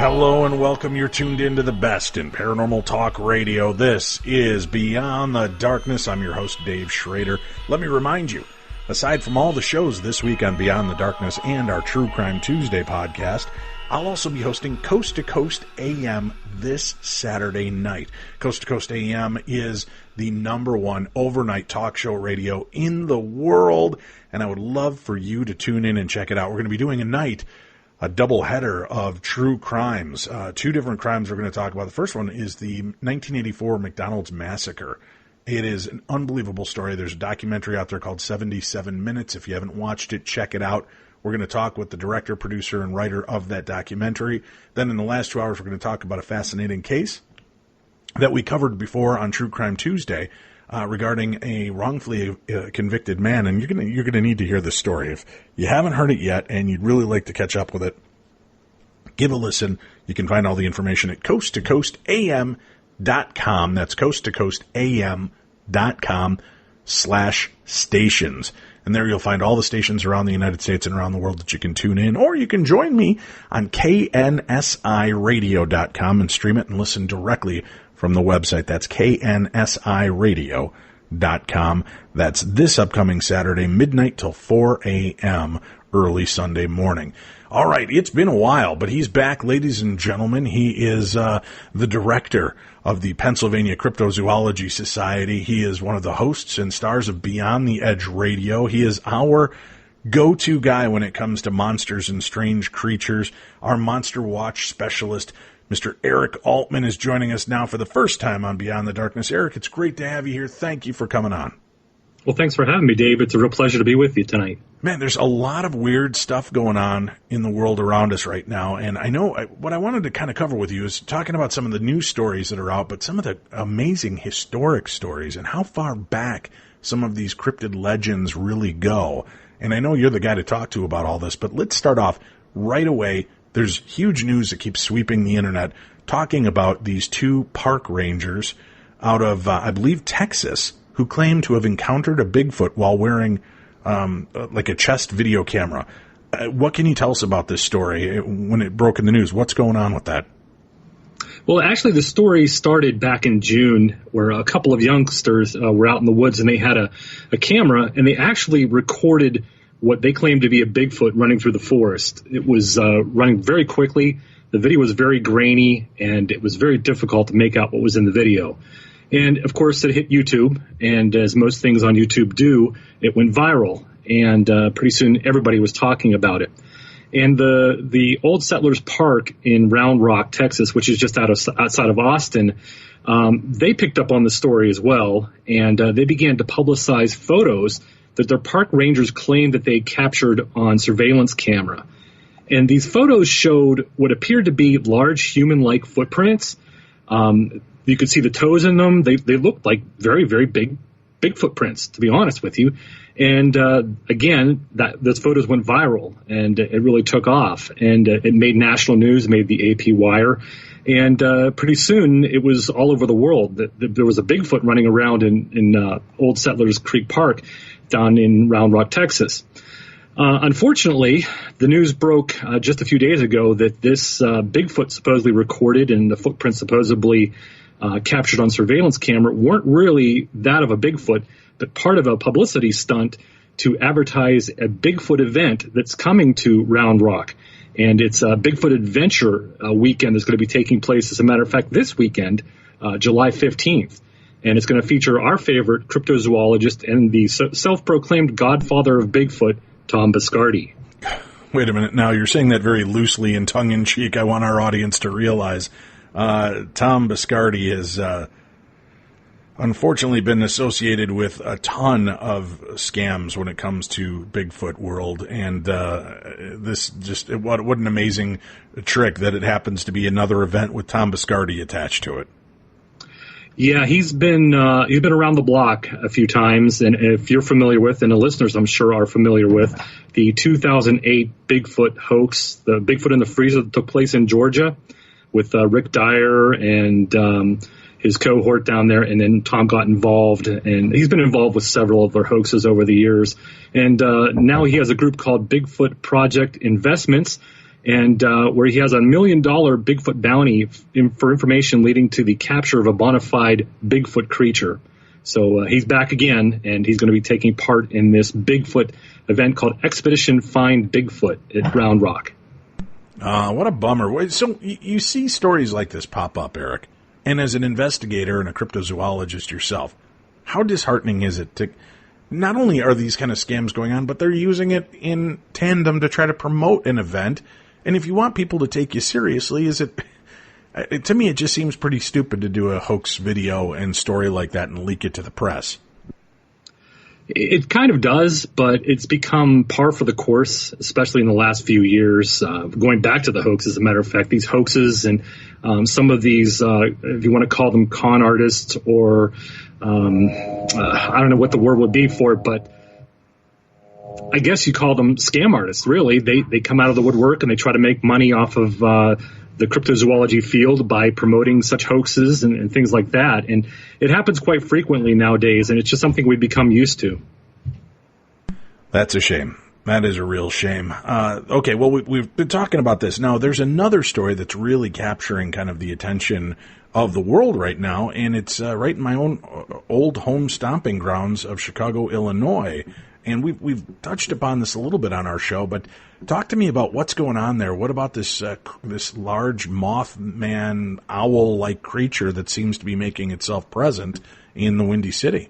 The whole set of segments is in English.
Hello and welcome. You're tuned into the best in paranormal talk radio. This is Beyond the Darkness. I'm your host, Dave Schrader. Let me remind you, aside from all the shows this week on Beyond the Darkness and our True Crime Tuesday podcast, I'll also be hosting Coast to Coast AM this Saturday night. Coast to Coast AM is the #1 overnight talk show radio in the world, and I would love for you to tune in and check it out. We're going to be doing a double header of true crimes. Two different crimes we're going to talk about. The first one is the 1984 McDonald's massacre. It is an unbelievable story. There's a documentary out there called 77 Minutes. If you haven't watched it, check it out. We're going to talk with the director, producer, and writer of that documentary. Then in the last 2 hours, we're going to talk about a fascinating case that we covered before on True Crime Tuesday regarding a wrongfully convicted man. And you're going to need to hear this story. If you haven't heard it yet and you'd really like to catch up with it, give a listen. You can find all the information at coasttocoastam.com. That's coasttocoastam.com/stations. And there you'll find all the stations around the United States and around the world that you can tune in. Or you can join me on knsiradio.com and stream it and listen directly from the website. That's knsiradio.com. That's this upcoming Saturday, midnight till 4 a.m., early Sunday morning. All right, it's been a while, but he's back, ladies and gentlemen. He is the director of the Pennsylvania Cryptozoology Society. He is one of the hosts and stars of Beyond the Edge Radio. He is our go-to guy when it comes to monsters and strange creatures. Our Monster Watch specialist, Mr. Eric Altman, is joining us now for the first time on Beyond the Darkness. Eric, it's great to have you here. Thank you for coming on. Well, thanks for having me, Dave. It's a real pleasure to be with you tonight. Man, there's a lot of weird stuff going on in the world around us right now, and I know what I wanted to kind of cover with you is talking about some of the news stories that are out, but some of the amazing historic stories and how far back some of these cryptid legends really go. And I know you're the guy to talk to about all this, but let's start off right away. There's huge news that keeps sweeping the internet talking about these two park rangers out of, I believe, Texas, who claim to have encountered a Bigfoot while wearing like a chest video camera. What can you tell us about this story when it broke in the news? What's going on with that? Well, actually, the story started back in June where a couple of youngsters were out in the woods and they had a camera and they actually recorded what they claimed to be a Bigfoot running through the forest. It was running very quickly. The video was very grainy and it was very difficult to make out what was in the video. And, of course, it hit YouTube, and as most things on YouTube do, it went viral, and pretty soon everybody was talking about it. And the Old Settlers Park in Round Rock, Texas, which is just outside of Austin, they picked up on the story as well, and they began to publicize photos that their park rangers claimed that they captured on surveillance camera. And these photos showed what appeared to be large human-like footprints. You could see the toes in them. They looked like very, very big footprints, to be honest with you. And again, those photos went viral, and it really took off. And it made national news, made the AP wire. And pretty soon, it was all over the world. There was a Bigfoot running around in Old Settlers Creek Park down in Round Rock, Texas. Unfortunately, the news broke just a few days ago that this Bigfoot supposedly recorded and the footprints supposedly captured on surveillance camera weren't really that of a Bigfoot, but part of a publicity stunt to advertise a Bigfoot event that's coming to Round Rock. And it's a Bigfoot Adventure weekend that's going to be taking place, as a matter of fact, this weekend, July 15th. And it's going to feature our favorite cryptozoologist and the self-proclaimed godfather of Bigfoot, Tom Biscardi. Wait a minute. Now, you're saying that very loosely and tongue-in-cheek. I want our audience to realize Tom Biscardi has unfortunately been associated with a ton of scams when it comes to Bigfoot world, and this just what an amazing trick that it happens to be another event with Tom Biscardi attached to it. Yeah, he's been around the block a few times, and if you're familiar with, and the listeners I'm sure are familiar with, the 2008 Bigfoot hoax, the Bigfoot in the freezer that took place in Georgia, with Rick Dyer and his cohort down there, and then Tom got involved, and he's been involved with several of their hoaxes over the years. And now he has a group called Bigfoot Project Investments, and where he has $1 million Bigfoot bounty for information leading to the capture of a bona fide Bigfoot creature. So he's back again, and he's going to be taking part in this Bigfoot event called Expedition Find Bigfoot at Round Rock. What a bummer. So you see stories like this pop up, Eric, and as an investigator and a cryptozoologist yourself, how disheartening is it to not only are these kind of scams going on, but they're using it in tandem to try to promote an event. And if you want people to take you seriously, to me, it just seems pretty stupid to do a hoax video and story like that and leak it to the press. It kind of does, but it's become par for the course, especially in the last few years. Going back to the hoax, as a matter of fact, these hoaxes and some of these, if you want to call them con artists or I don't know what the word would be for it, but I guess you call them scam artists, really. They come out of the woodwork and they try to make money off of the cryptozoology field by promoting such hoaxes and things like that. And it happens quite frequently nowadays, and it's just something we've become used to. That's a shame. That is a real shame. Okay, well, we've been talking about this. Now, there's another story that's really capturing kind of the attention of the world right now, and it's right in my own old home stomping grounds of Chicago, Illinois. And we've touched upon this a little bit on our show, but talk to me about what's going on there. What about this large Mothman owl-like creature that seems to be making itself present in the Windy City?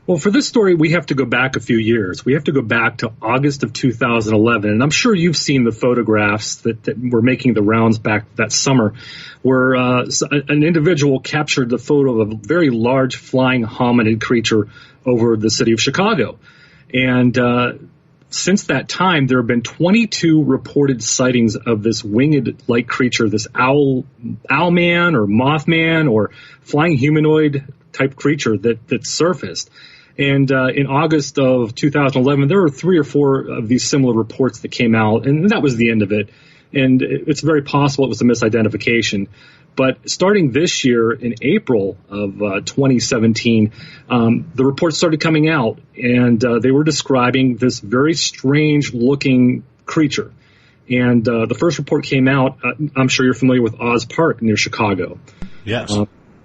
Well, for this story, we have to go back a few years. We have to go back to August of 2011, and I'm sure you've seen the photographs that were making the rounds back that summer, where an individual captured the photo of a very large flying hominid creature over the city of Chicago. And since that time, there have been 22 reported sightings of this winged-like creature, this owlman or mothman or flying humanoid-type creature that surfaced. And in August of 2011, there were 3 or 4 of these similar reports that came out, and that was the end of it. And it's very possible it was a misidentification. But starting this year, in April of 2017, the reports started coming out, and they were describing this very strange-looking creature. And the first report came out, I'm sure you're familiar with Oz Park near Chicago. Yes.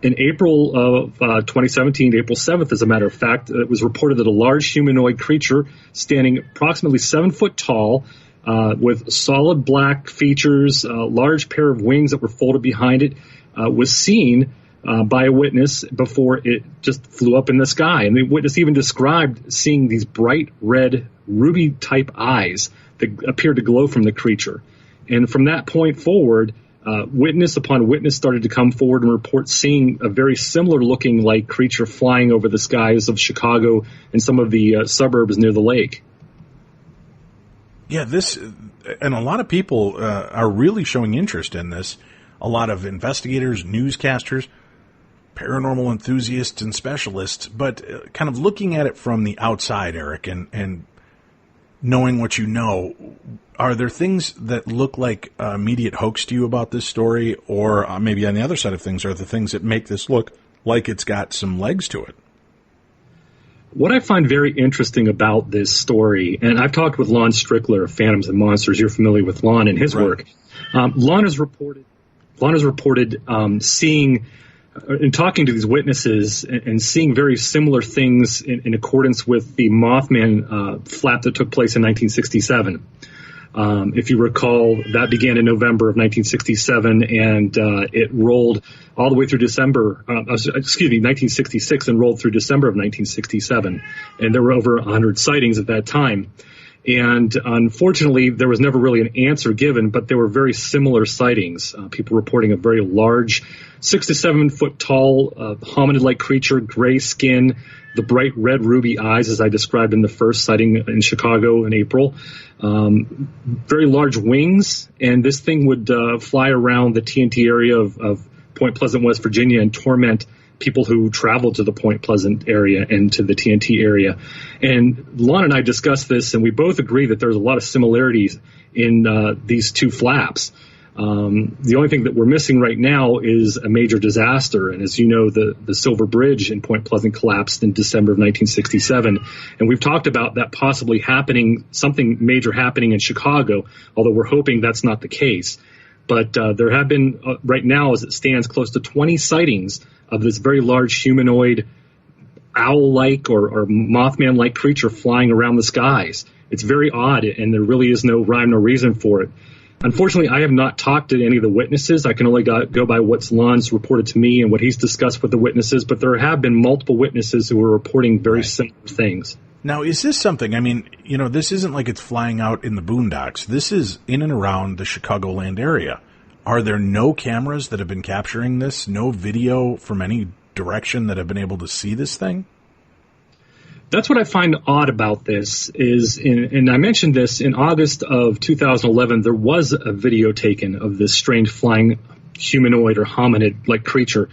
In April of 2017, April 7th, as a matter of fact, it was reported that a large humanoid creature standing approximately 7 foot tall, with solid black features, a large pair of wings that were folded behind it, was seen by a witness before it just flew up in the sky. And the witness even described seeing these bright red ruby-type eyes that appeared to glow from the creature. And from that point forward, witness upon witness started to come forward and report seeing a very similar-looking like creature flying over the skies of Chicago and some of the suburbs near the lake. Yeah, and a lot of people are really showing interest in this. A lot of investigators, newscasters, paranormal enthusiasts, and specialists. But kind of looking at it from the outside, Eric, and knowing what you know, are there things that look like immediate hoax to you about this story? Or maybe on the other side of things, are the things that make this look like it's got some legs to it? What I find very interesting about this story, and I've talked with Lon Strickler of Phantoms and Monsters. You're familiar with Lon and his work. Lon has reported seeing and talking to these witnesses and seeing very similar things in accordance with the Mothman flap that took place in 1967. If you recall, that began in November of 1967, and it rolled all the way through 1966, and rolled through December of 1967. And there were over 100 sightings at that time. And unfortunately, there was never really an answer given, but there were very similar sightings. People reporting a very large, 6 to 7 foot tall, hominid-like creature, gray skin, the bright red ruby eyes, as I described in the first sighting in Chicago in April. Very large wings, and this thing would fly around the TNT area of Point Pleasant, West Virginia, and torment people who traveled to the Point Pleasant area and to the TNT area. And Lon and I discussed this, and we both agree that there's a lot of similarities in these two flaps. The only thing that we're missing right now is a major disaster. And as you know, the Silver Bridge in Point Pleasant collapsed in December of 1967. And we've talked about that possibly happening, something major happening in Chicago, although we're hoping that's not the case. But there have been, right now as it stands, close to 20 sightings of this very large humanoid owl-like or Mothman-like creature flying around the skies. It's very odd, and there really is no rhyme, no reason for it. Unfortunately, I have not talked to any of the witnesses. I can only go by what Lon's reported to me and what he's discussed with the witnesses, but there have been multiple witnesses who are reporting very similar things. Now, is this something, I mean, this isn't like it's flying out in the boondocks. This is in and around the Chicagoland area. Are there no cameras that have been capturing this? No video from any direction that have been able to see this thing? That's what I find odd about this is, and I mentioned this in August of 2011, there was a video taken of this strange flying humanoid or hominid-like creature.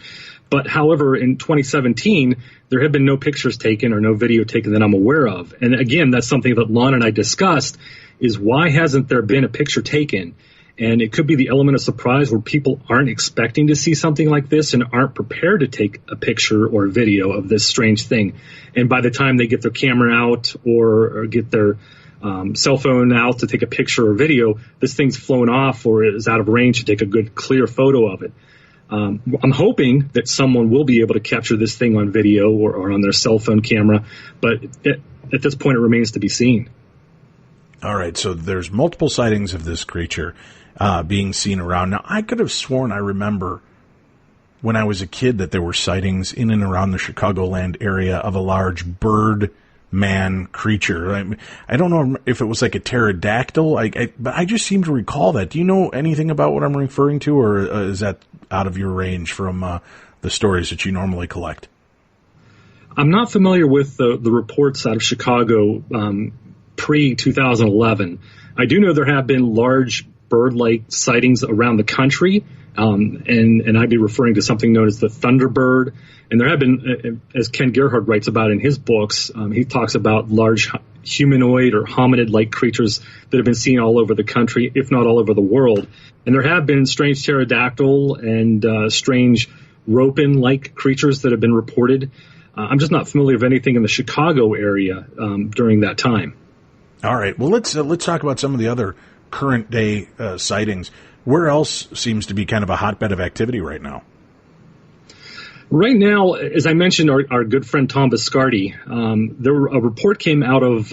But however, in 2017, there have been no pictures taken or no video taken that I'm aware of. And again, that's something that Lon and I discussed, is why hasn't there been a picture taken? And it could be the element of surprise where people aren't expecting to see something like this and aren't prepared to take a picture or a video of this strange thing. And by the time they get their camera out or get their cell phone out to take a picture or video, this thing's flown off or is out of range to take a good, clear photo of it. I'm hoping that someone will be able to capture this thing on video or on their cell phone camera, but at this point it remains to be seen. All right, so there's multiple sightings of this creature being seen around. Now, I could have sworn I remember when I was a kid that there were sightings in and around the Chicagoland area of a large bird-man creature. I don't know if it was like a pterodactyl, but I just seem to recall that. Do you know anything about what I'm referring to, or is that out of your range from the stories that you normally collect? I'm not familiar with the reports out of Chicago pre-2011. I do know there have been large bird-like sightings around the country, and I'd be referring to something known as the Thunderbird. And there have been, as Ken Gerhard writes about in his books, he talks about large humanoid or hominid-like creatures that have been seen all over the country, if not all over the world. And there have been strange pterodactyl and strange ropin-like creatures that have been reported. I'm just not familiar with anything in the Chicago area during that time. All right. Well, let's talk about some of the other current day sightings. Where else seems to be kind of a hotbed of activity right now? Right now, as I mentioned, our good friend Tom Biscardi, a report came out of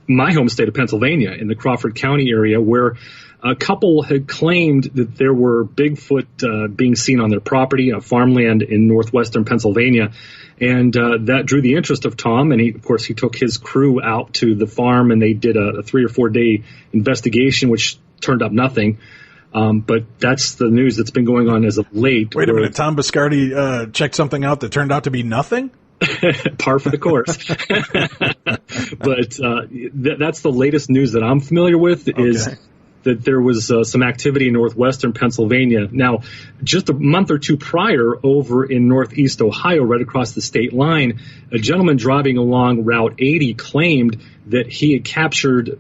my home state of Pennsylvania in the Crawford County area where a couple had claimed that there were Bigfoot being seen on their property, farmland in northwestern Pennsylvania. And that drew the interest of Tom, and he took his crew out to the farm, and they did a 3 or 4 day investigation, which turned up nothing. But that's the news that's been going on as of late. Wait a minute, Tom Biscardi checked something out that turned out to be nothing? Par for the course. But that's the latest news that I'm familiar with, is that there was some activity in northwestern Pennsylvania. Now, just a month or two prior, over in northeast Ohio, right across the state line, a gentleman driving along Route 80 claimed that he had captured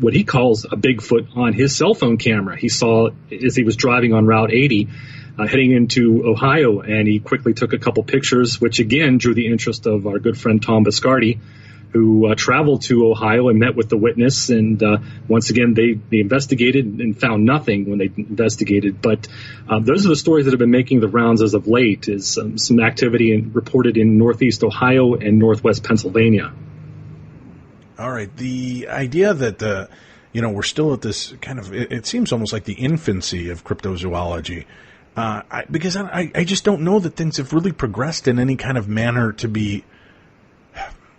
what he calls a Bigfoot on his cell phone camera. He saw as he was driving on Route 80 heading into Ohio, and he quickly took a couple pictures, which again drew the interest of our good friend Tom Biscardi, who traveled to Ohio and met with the witness. And once again, they investigated and found nothing when they investigated. But those are the stories that have been making the rounds as of late, is some activity reported in northeast Ohio and northwest Pennsylvania. All right. The idea that, we're still at this kind of, it seems almost like the infancy of cryptozoology. Because I just don't know that things have really progressed in any kind of manner to be.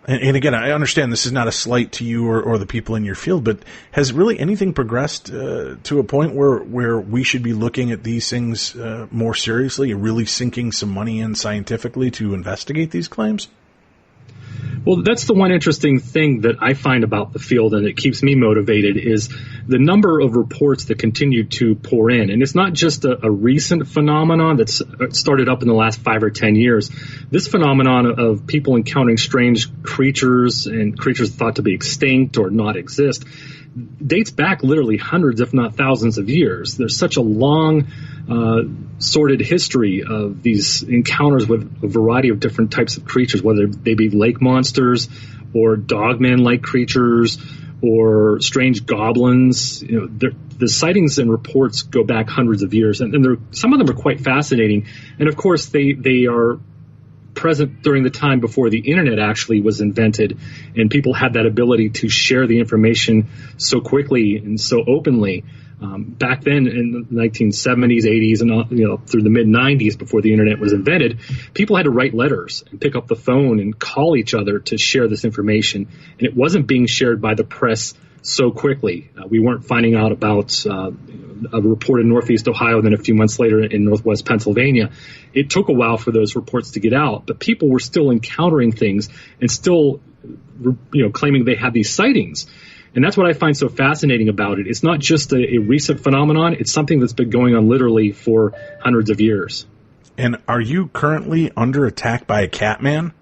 And again, I understand this is not a slight to you or the people in your field, but has really anything progressed to a point where we should be looking at these things more seriously, really sinking some money in scientifically to investigate these claims? Well, that's the one interesting thing that I find about the field, and it keeps me motivated, is the number of reports that continue to pour in. And it's not just a recent phenomenon that's started up in the last 5 or 10 years. This phenomenon of people encountering strange creatures and creatures thought to be extinct or not exist, dates back literally hundreds, if not thousands of years. There's such a long, sordid history of these encounters with a variety of different types of creatures, whether they be lake monsters or dogman-like creatures or strange goblins. The sightings and reports go back hundreds of years, and some of them are quite fascinating. And of course, they are present during the time before the internet actually was invented, and people had that ability to share the information so quickly and so openly. Back then in the 1970s, 80s, and through the mid 90s, before the internet was invented, people had to write letters and pick up the phone and call each other to share this information, and it wasn't being shared by the press so quickly. We weren't finding out about a report in Northeast Ohio, then a few months later in Northwest Pennsylvania. It took a while for those reports to get out, but people were still encountering things and still, claiming they had these sightings. And that's what I find so fascinating about it. It's not just a recent phenomenon. It's something that's been going on literally for hundreds of years. And are you currently under attack by a cat man?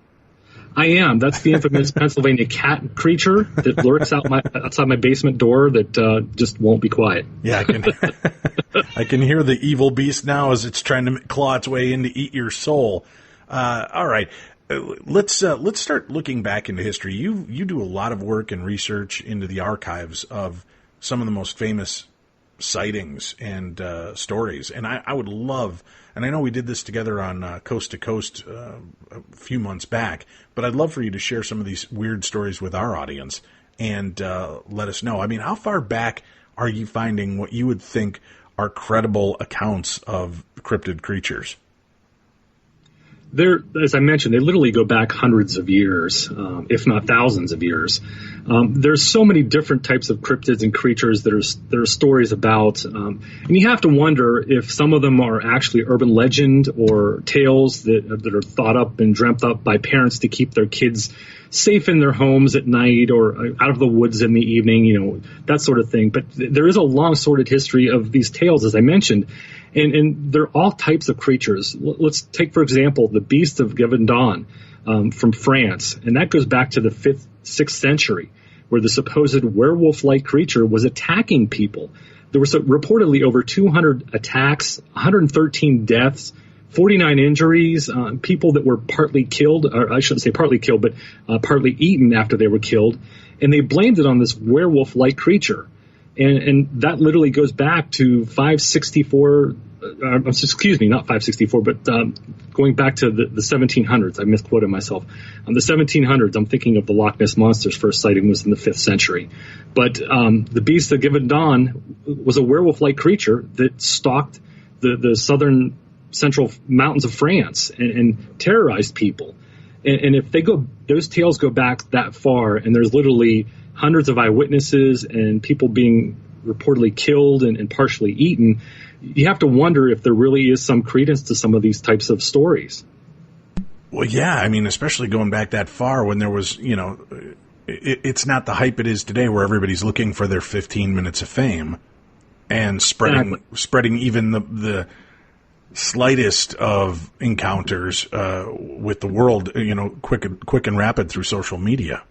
I am. That's the infamous Pennsylvania cat creature that lurks outside my basement door that just won't be quiet. Yeah, I can hear the evil beast now as it's trying to claw its way in to eat your soul. All right. Let's start looking back into history. You do a lot of work and research into the archives of some of the most famous sightings and stories, and I would love, and I know we did this together on Coast to Coast a few months back, but I'd love for you to share some of these weird stories with our audience and let us know. I mean, how far back are you finding what you would think are credible accounts of cryptid creatures? As I mentioned, they literally go back hundreds of years, if not thousands of years. There's so many different types of cryptids and creatures that there are stories about. And you have to wonder if some of them are actually urban legend or tales that are thought up and dreamt up by parents to keep their kids safe in their homes at night or out of the woods in the evening, that sort of thing. But there is a long sordid history of these tales, as I mentioned. And they're all types of creatures. Let's take, for example, the Beast of Gévaudan from France. And that goes back to the 5th, 6th century, where the supposed werewolf-like creature was attacking people. There were reportedly over 200 attacks, 113 deaths, 49 injuries, people that were partly killed, or I shouldn't say partly killed, but partly eaten after they were killed. And they blamed it on this werewolf-like creature. And that literally goes back to 564, excuse me, not 564, but going back to the 1700s. I misquoted myself. The 1700s, I'm thinking of the Loch Ness Monster's first sighting was in the 5th century. But the Beast of Gévaudan was a werewolf-like creature that stalked the southern central mountains of France and terrorized people. And if those tales go back that far, and there's literally hundreds of eyewitnesses and people being reportedly killed and partially eaten, you have to wonder if there really is some credence to some of these types of stories. Well, yeah, I mean, especially going back that far when there was, it's not the hype it is today where everybody's looking for their 15 minutes of fame and spreading even the slightest of encounters with the world, quick and rapid through social media.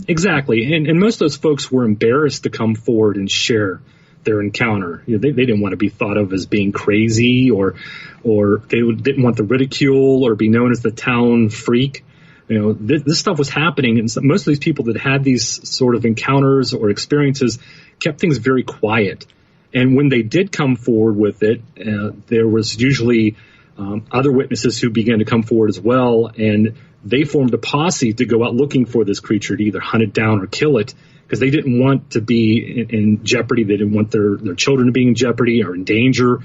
Exactly. And most of those folks were embarrassed to come forward and share their encounter. They didn't want to be thought of as being crazy or they didn't want the ridicule or be known as the town freak. This stuff was happening, and most of these people that had these sort of encounters or experiences kept things very quiet. And when they did come forward with it, there was usually other witnesses who began to come forward as well, and they formed a posse to go out looking for this creature to either hunt it down or kill it, because they didn't want to be in jeopardy. They didn't want their children to be in jeopardy or in danger.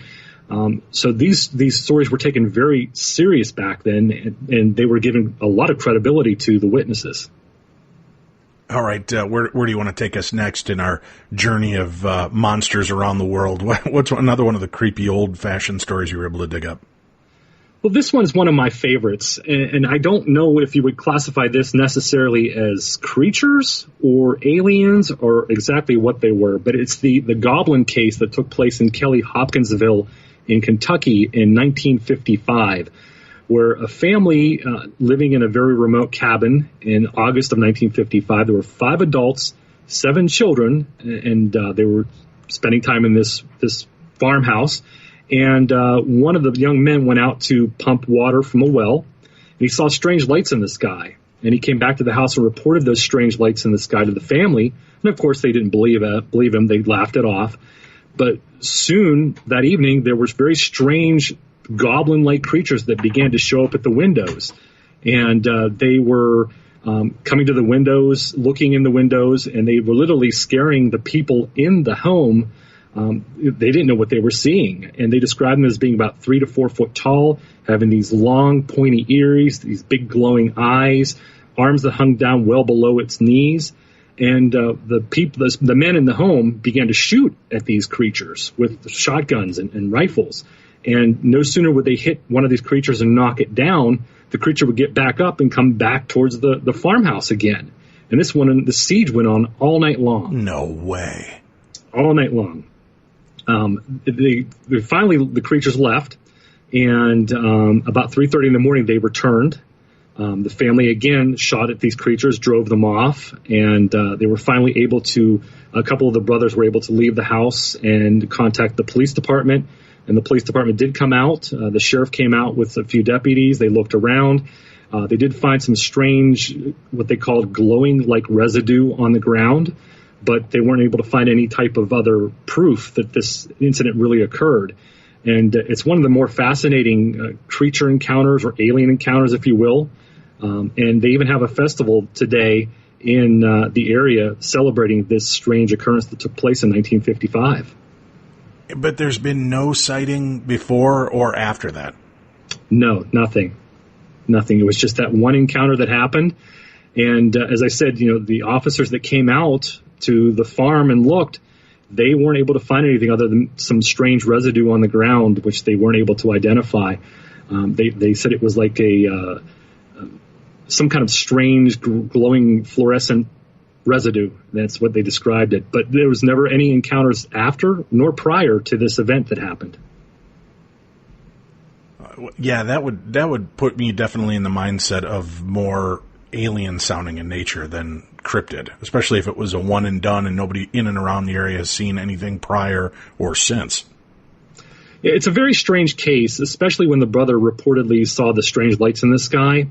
So these stories were taken very serious back then, and they were given a lot of credibility to the witnesses. All right, where do you want to take us next in our journey of monsters around the world? What's another one of the creepy old-fashioned stories you were able to dig up? Well, this one is one of my favorites, and I don't know if you would classify this necessarily as creatures or aliens or exactly what they were, but it's the goblin case that took place in Kelly Hopkinsville in Kentucky in 1955, where a family living in a very remote cabin in August of 1955, there were 5 adults, 7 children, and they were spending time in this farmhouse. And one of the young men went out to pump water from a well, and he saw strange lights in the sky. And he came back to the house and reported those strange lights in the sky to the family. And, of course, they didn't believe him. They laughed it off. But soon that evening, there was very strange goblin-like creatures that began to show up at the windows. And they were coming to the windows, looking in the windows, and they were literally scaring the people in the home. They didn't know what they were seeing. And they described them as being about 3 to 4 foot tall, having these long, pointy ears, these big glowing eyes, arms that hung down well below its knees. And the men in the home began to shoot at these creatures with shotguns and rifles. And no sooner would they hit one of these creatures and knock it down, the creature would get back up and come back towards the farmhouse again. And the siege went on all night long. No way. All night long. Finally, the creatures left, and about 3:30 in the morning, they returned. The family again shot at these creatures, drove them off, and they were finally able to. A couple of the brothers were able to leave the house and contact the police department. And the police department did come out. The sheriff came out with a few deputies. They looked around. They did find some strange, what they called glowing like residue on the ground, but they weren't able to find any type of other proof that this incident really occurred. And it's one of the more fascinating creature encounters, or alien encounters, if you will. And they even have a festival today in the area celebrating this strange occurrence that took place in 1955. But there's been no sighting before or after that? No, nothing. It was just that one encounter that happened. And as I said, the officers that came out to the farm and looked, they weren't able to find anything other than some strange residue on the ground, which they weren't able to identify. They said it was like some kind of strange glowing fluorescent residue. That's what they described it. But there was never any encounters after nor prior to this event that happened. Yeah, that would put me definitely in the mindset of more alien sounding in nature than cryptid, especially if it was a one and done and nobody in and around the area has seen anything prior or since. It's a very strange case, especially when the brother reportedly saw the strange lights in the sky.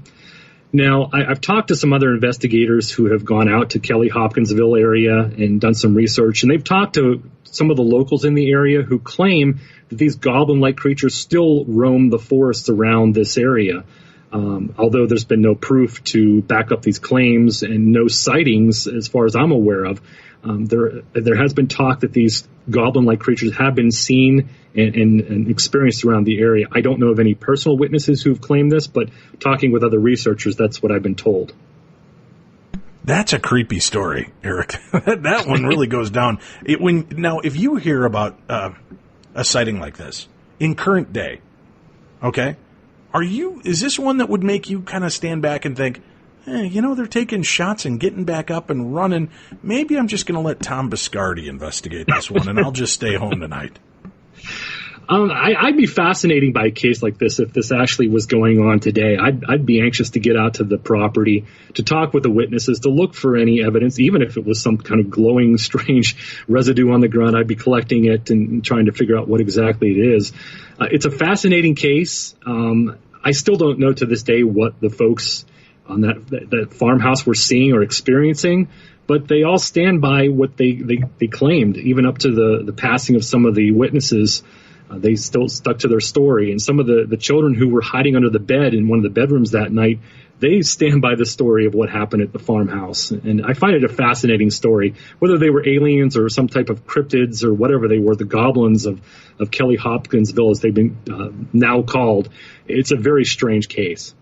Now, I've talked to some other investigators who have gone out to Kelly Hopkinsville area and done some research, and they've talked to some of the locals in the area who claim that these goblin-like creatures still roam the forests around this area. Although there's been no proof to back up these claims and no sightings, as far as I'm aware of, there has been talk that these goblin-like creatures have been seen and experienced around the area. I don't know of any personal witnesses who've claimed this, but talking with other researchers, that's what I've been told. That's a creepy story, Eric. That one really goes down. Now, if you hear about a sighting like this in current day, okay, is this one that would make you kind of stand back and think, they're taking shots and getting back up and running. Maybe I'm just going to let Tom Biscardi investigate this one, and I'll just stay home tonight. I'd be fascinated by a case like this if this actually was going on today. I'd be anxious to get out to the property, to talk with the witnesses, to look for any evidence, even if it was some kind of glowing, strange residue on the ground. I'd be collecting it and trying to figure out what exactly it is. It's a fascinating case. I still don't know to this day what the folks on that farmhouse were seeing or experiencing, but they all stand by what they claimed, even up to the passing of some of the witnesses. They still stuck to their story. And some of the children who were hiding under the bed in one of the bedrooms that night, they stand by the story of what happened at the farmhouse. And I find it a fascinating story, whether they were aliens or some type of cryptids or whatever they were, the goblins of Kelly Hopkinsville, as they've been now called. It's a very strange case.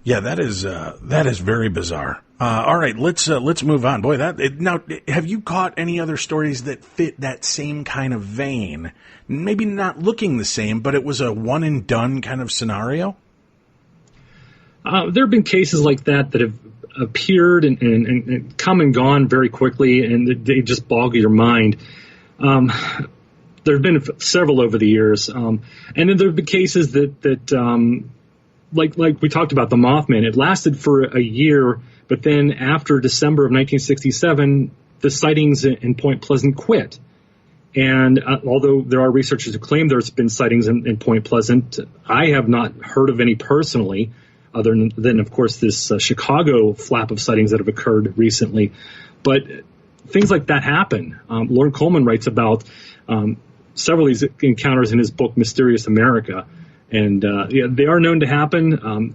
Yeah, that is very bizarre. All right, let's move on. Boy, now, have you caught any other stories that fit that same kind of vein? Maybe not looking the same, but it was a one and done kind of scenario? There have been cases like that have appeared and come and gone very quickly, and they just bog your mind. There have been several over the years, and then there have been cases that like we talked about the Mothman. It lasted for a year But then after December of 1967, the sightings in Point Pleasant quit. And although there are researchers who claim there's been sightings in Point Pleasant, I have not heard of any personally, other than of course, this Chicago flap of sightings that have occurred recently. But things like that happen. Lauren Coleman writes about several of these encounters in his book, Mysterious America. And they are known to happen.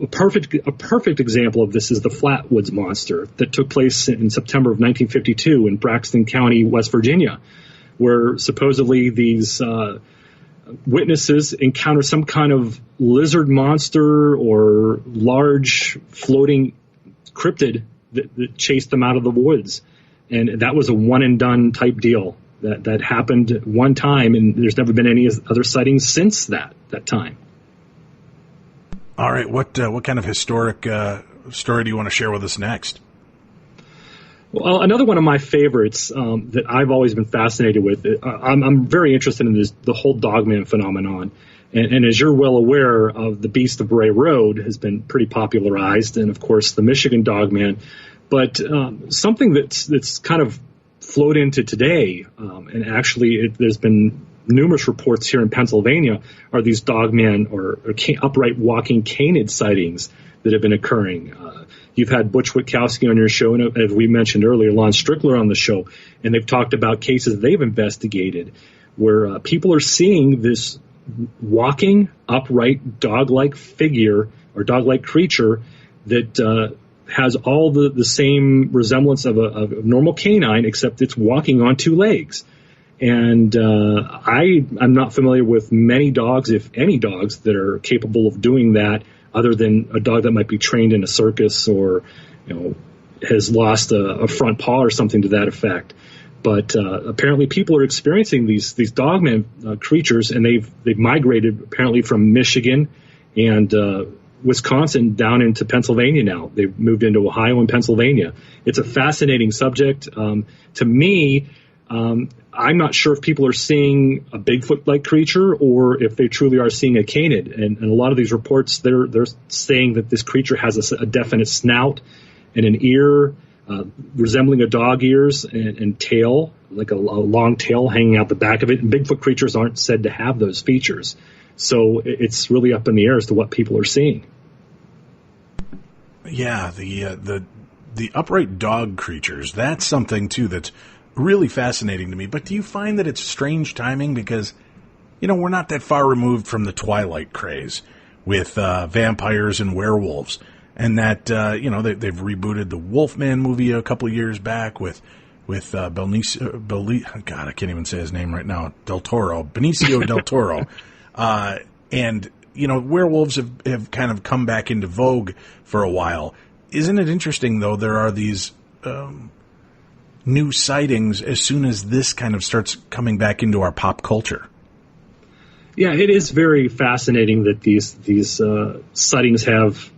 A perfect example of this is the Flatwoods Monster that took place in September of 1952 in Braxton County, West Virginia, where supposedly these witnesses encounter some kind of lizard monster or large floating cryptid that chased them out of the woods. And that was a one-and-done type deal that happened one time, and there's never been any other sightings since that time. All right, what kind of historic story do you want to share with us next? Well, another one of my favorites that I've always been fascinated with, I'm very interested in the whole dogman phenomenon. And as you're well aware of, the Beast of Bray Road has been pretty popularized, and of course the Michigan dogman. But something that's kind of flowed into today, and actually there's been numerous reports here in Pennsylvania, are these dogman or upright walking canid sightings that have been occurring. You've had Butch Witkowski on your show, and as we mentioned earlier, Lon Strickler on the show, and they've talked about cases they've investigated where people are seeing this walking, upright, dog-like figure or dog-like creature that has all the same resemblance of a normal canine, except it's walking on two legs. And I'm not familiar with many dogs, if any dogs, that are capable of doing that, other than a dog that might be trained in a circus or, has lost a front paw or something to that effect. But apparently people are experiencing these dogman creatures, and they've migrated apparently from Michigan and Wisconsin down into Pennsylvania now. They've moved into Ohio and Pennsylvania. It's a fascinating subject. To me, I'm not sure if people are seeing a Bigfoot-like creature or if they truly are seeing a canid. And a lot of these reports, they're saying that this creature has a definite snout and an ear resembling a dog ears and tail, like a long tail hanging out the back of it. And Bigfoot creatures aren't said to have those features. So it's really up in the air as to what people are seeing. Yeah, the upright dog creatures, that's something, too, that's really fascinating to me. But do you find that it's strange timing? Because, we're not that far removed from the Twilight craze with vampires and werewolves. And that, they've rebooted the Wolfman movie a couple of years back with Benicio, God, I can't even say his name right now, Benicio del Toro. And, werewolves have kind of come back into vogue for a while. Isn't it interesting, though, there are these new sightings as soon as this kind of starts coming back into our pop culture? Yeah, it is very fascinating that these sightings have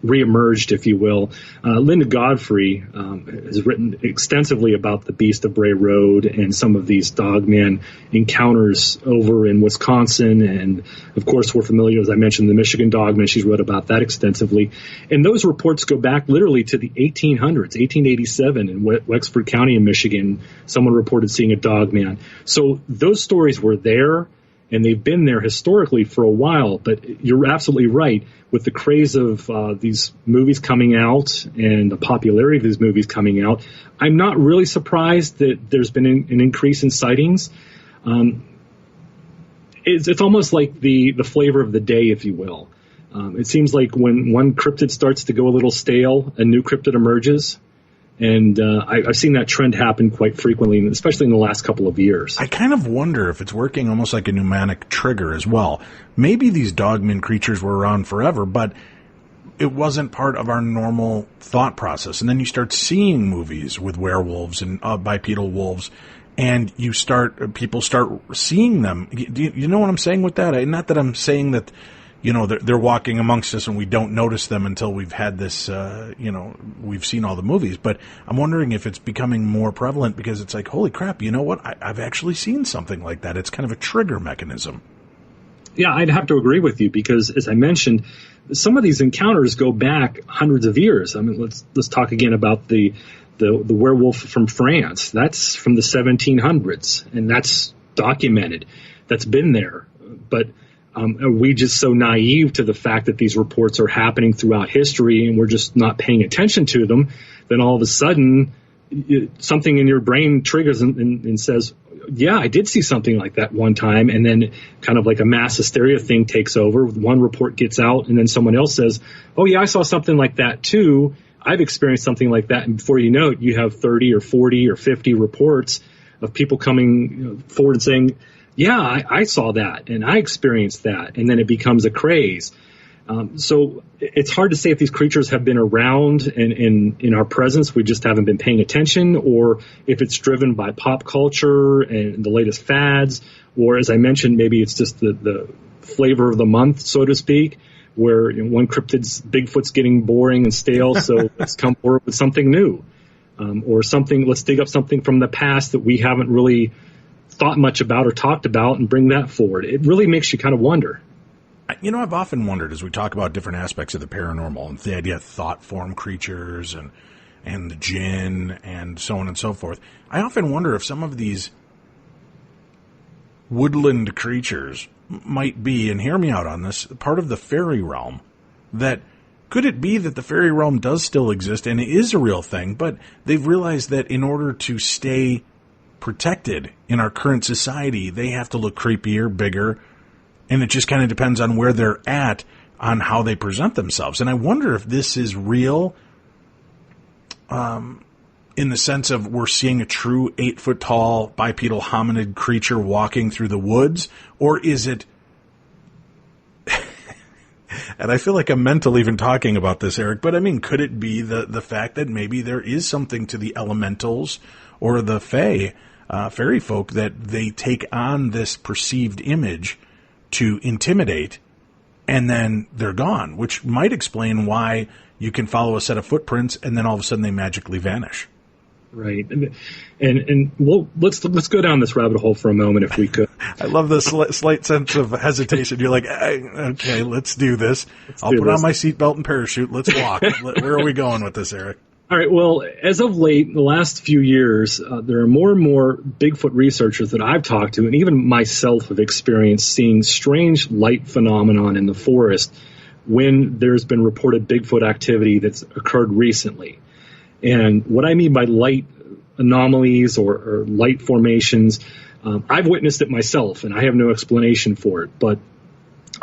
reemerged, if you will. Linda Godfrey has written extensively about the Beast of Bray Road and some of these dogman encounters over in Wisconsin. And, of course, we're familiar, as I mentioned, the Michigan dogman. She's wrote about that extensively. And those reports go back literally to the 1800s, 1887 in Wexford County in Michigan. Someone reported seeing a dogman. So those stories were there, and they've been there historically for a while. But you're absolutely right. With the craze of these movies coming out and the popularity of these movies coming out, I'm not really surprised that there's been an increase in sightings. It's almost like the flavor of the day, if you will. It seems like when one cryptid starts to go a little stale, a new cryptid emerges. And I've seen that trend happen quite frequently, especially in the last couple of years. I kind of wonder if it's working almost like a pneumonic trigger as well. Maybe these dogman creatures were around forever, but it wasn't part of our normal thought process. And then you start seeing movies with werewolves and bipedal wolves, and people start seeing them. You know what I'm saying with that? Not that I'm saying that, they're walking amongst us and we don't notice them until we've had this, we've seen all the movies. But I'm wondering if it's becoming more prevalent because it's like, holy crap, you know what? I've actually seen something like that. It's kind of a trigger mechanism. Yeah, I'd have to agree with you because, as I mentioned, some of these encounters go back hundreds of years. I mean, let's talk again about the werewolf from France. That's from the 1700s, and that's documented. That's been there. But are we just so naive to the fact that these reports are happening throughout history and we're just not paying attention to them? Then all of a sudden, something in your brain triggers and says, yeah, I did see something like that one time. And then kind of like a mass hysteria thing takes over. One report gets out and then someone else says, oh, yeah, I saw something like that too. I've experienced something like that. And before you know it, you have 30 or 40 or 50 reports of people coming forward and saying, yeah, I saw that and I experienced that. And then it becomes a craze. So it's hard to say if these creatures have been around in our presence, we just haven't been paying attention, or if it's driven by pop culture and the latest fads, or as I mentioned, maybe it's just the flavor of the month, so to speak, where one cryptid's Bigfoot's getting boring and stale, so let's come forward with something new, or something. Let's dig up something from the past that we haven't really thought much about or talked about and bring that forward. It really makes you kind of wonder. You know, I've often wondered as we talk about different aspects of the paranormal and the idea of thought form creatures and the jinn and so on and so forth. I often wonder if some of these woodland creatures might be, and hear me out on this, part of the fairy realm. That could it be that the fairy realm does still exist and it is a real thing, but they've realized that in order to stay protected in our current society, they have to look creepier, bigger, and it just kind of depends on where they're at on how they present themselves. And I wonder if this is real in the sense of we're seeing a true 8-foot-tall bipedal hominid creature walking through the woods, or is it... And I feel like I'm mental even talking about this, Eric, but I mean, could it be the fact that maybe there is something to the elementals or the fairy folk, that they take on this perceived image to intimidate, and then they're gone, which might explain why you can follow a set of footprints and then all of a sudden they magically vanish. Right. And let's go down this rabbit hole for a moment if we could. I love the slight sense of hesitation. You're like, okay, let's do this. I'll put on my seatbelt and parachute. Let's walk. Where are we going with this, Eric? All right. Well, as of late, the last few years, there are more and more Bigfoot researchers that I've talked to, and even myself have experienced seeing strange light phenomenon in the forest when there's been reported Bigfoot activity that's occurred recently. And what I mean by light anomalies or light formations, I've witnessed it myself, and I have no explanation for it. But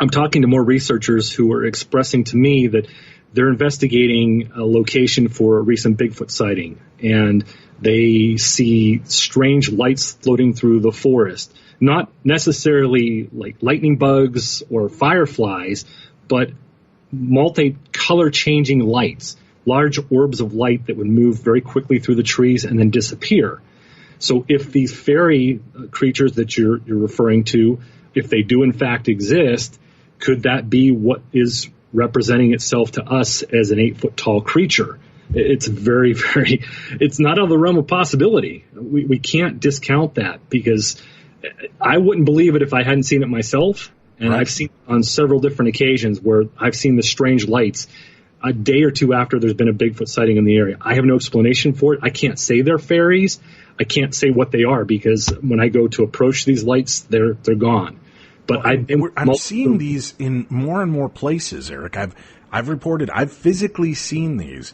I'm talking to more researchers who are expressing to me that they're investigating a location for a recent Bigfoot sighting, and they see strange lights floating through the forest. Not necessarily like lightning bugs or fireflies, but multi-color changing lights, large orbs of light that would move very quickly through the trees and then disappear. So if these fairy creatures that you're referring to, if they do in fact exist, could that be what is representing itself to us as an 8-foot-tall creature? It's very, very, it's not out of the realm of possibility. We can't discount that, because I wouldn't believe it if I hadn't seen it myself. And right. I've seen it on several different occasions where I've seen the strange lights a day or two after there's been a Bigfoot sighting in the area. I have no explanation for it. I can't say they're fairies. I can't say what they are, because when I go to approach these lights, they're gone. But I'm seeing these in more and more places, Eric. I've reported, I've physically seen these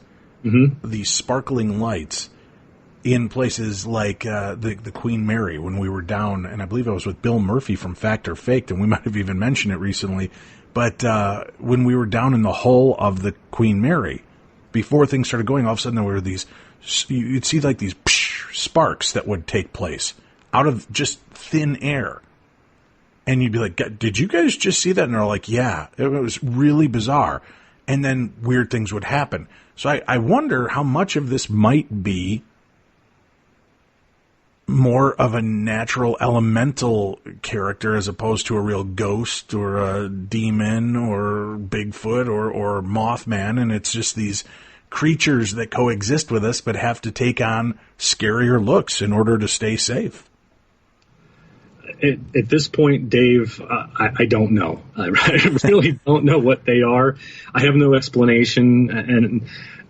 sparkling lights in places like the Queen Mary when we were down, and I believe I was with Bill Murphy from Fact or Faked, and we might have even mentioned it recently. But when we were down in the hull of the Queen Mary, before things started going, all of a sudden there were these, you'd see like these sparks that would take place out of just thin air. And you'd be like, did you guys just see that? And they're like, yeah, it was really bizarre. And then weird things would happen. So I wonder how much of this might be more of a natural elemental character as opposed to a real ghost or a demon or Bigfoot or Mothman. And it's just these creatures that coexist with us but have to take on scarier looks in order to stay safe. At this point, Dave, I don't know. I really don't know what they are. I have no explanation, and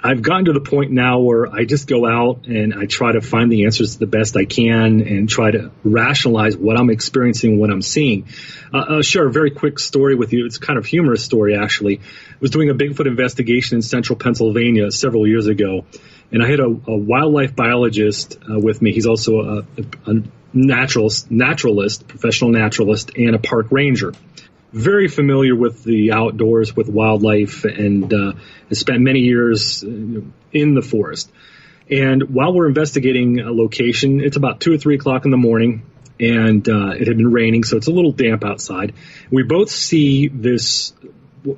I've gotten to the point now where I just go out and I try to find the answers the best I can and try to rationalize what I'm experiencing, what I'm seeing. I'll share a very quick story with you. It's kind of humorous story, actually. I was doing a Bigfoot investigation in central Pennsylvania several years ago, and I had a wildlife biologist with me. He's also a naturalist, professional naturalist, and a park ranger. Very familiar with the outdoors, with wildlife, and has spent many years in the forest. And while we're investigating a location, it's about 2 or 3 o'clock in the morning, and it had been raining, so it's a little damp outside. We both see this,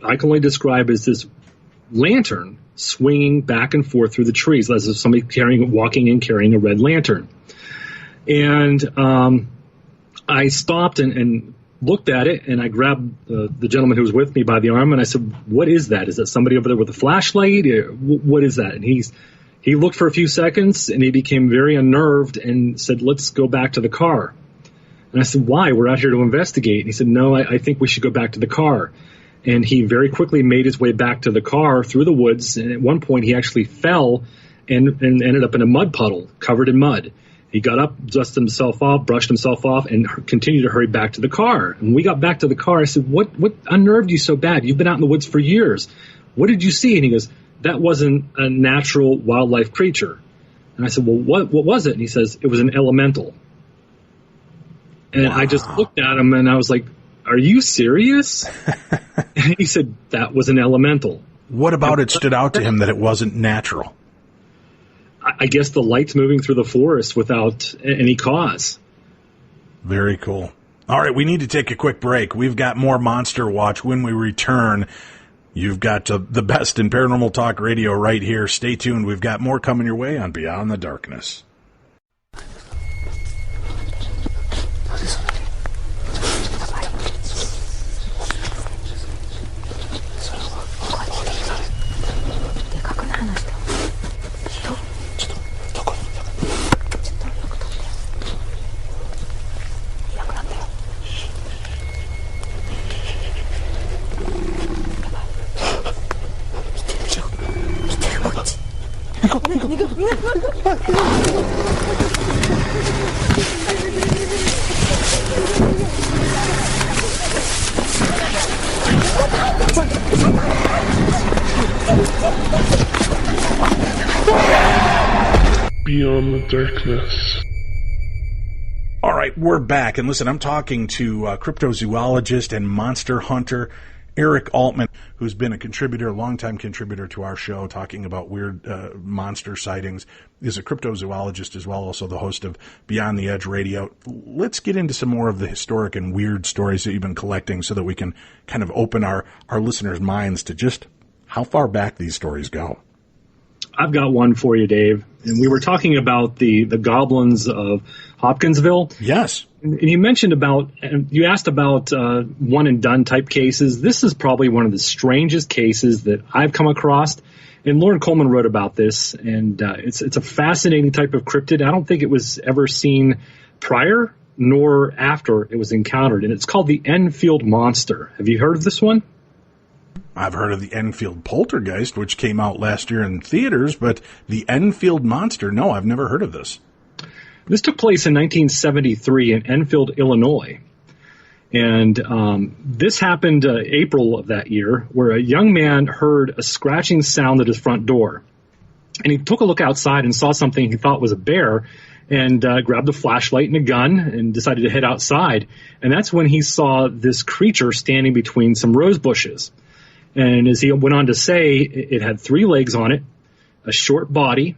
I can only describe as this lantern swinging back and forth through the trees, as if somebody walking and carrying a red lantern. And I stopped and looked at it, and I grabbed the gentleman who was with me by the arm, and I said, "What is that? Is that somebody over there with a flashlight? What is that?" And he looked for a few seconds, and he became very unnerved and said, "Let's go back to the car." And I said, "Why? We're out here to investigate." And he said, "No, I think we should go back to the car." And he very quickly made his way back to the car through the woods, and at one point he actually fell and ended up in a mud puddle covered in mud. He got up, dusted himself off, brushed himself off, and continued to hurry back to the car. And when we got back to the car, I said, what unnerved you so bad? You've been out in the woods for years. What did you see? And he goes, "That wasn't a natural wildlife creature." And I said, "Well, what was it?" And he says, "It was an elemental." And wow. I just looked at him, and I was like, "Are you serious?" And he said, "That was an elemental." What about it stood out to him that it wasn't natural? I guess the light's moving through the forest without any cause. Very cool. All right, we need to take a quick break. We've got more Monster Watch. When we return, you've got the best in paranormal talk radio right here. Stay tuned. We've got more coming your way on Beyond the Darkness. Beyond the Darkness. All right, we're back. And listen, I'm talking to cryptozoologist and monster hunter Eric Altman, who's been a contributor, a longtime contributor to our show, talking about weird monster sightings, is a cryptozoologist as well, also the host of Beyond the Edge Radio. Let's get into some more of the historic and weird stories that you've been collecting so that we can kind of open our listeners' minds to just how far back these stories go. I've got one for you, Dave. And we were talking about the goblins of Hopkinsville. Yes. And you mentioned you asked about one and done type cases. This is probably one of the strangest cases that I've come across. And Lauren Coleman wrote about this, and it's a fascinating type of cryptid. I don't think it was ever seen prior nor after it was encountered. And it's called the Enfield Monster. Have you heard of this one? I've heard of the Enfield Poltergeist, which came out last year in theaters, but the Enfield Monster, no, I've never heard of this. This took place in 1973 in Enfield, Illinois. And this happened April of that year, where a young man heard a scratching sound at his front door. And he took a look outside and saw something he thought was a bear, and grabbed a flashlight and a gun and decided to head outside. And that's when he saw this creature standing between some rose bushes. And as he went on to say, it had 3 legs on it, a short body,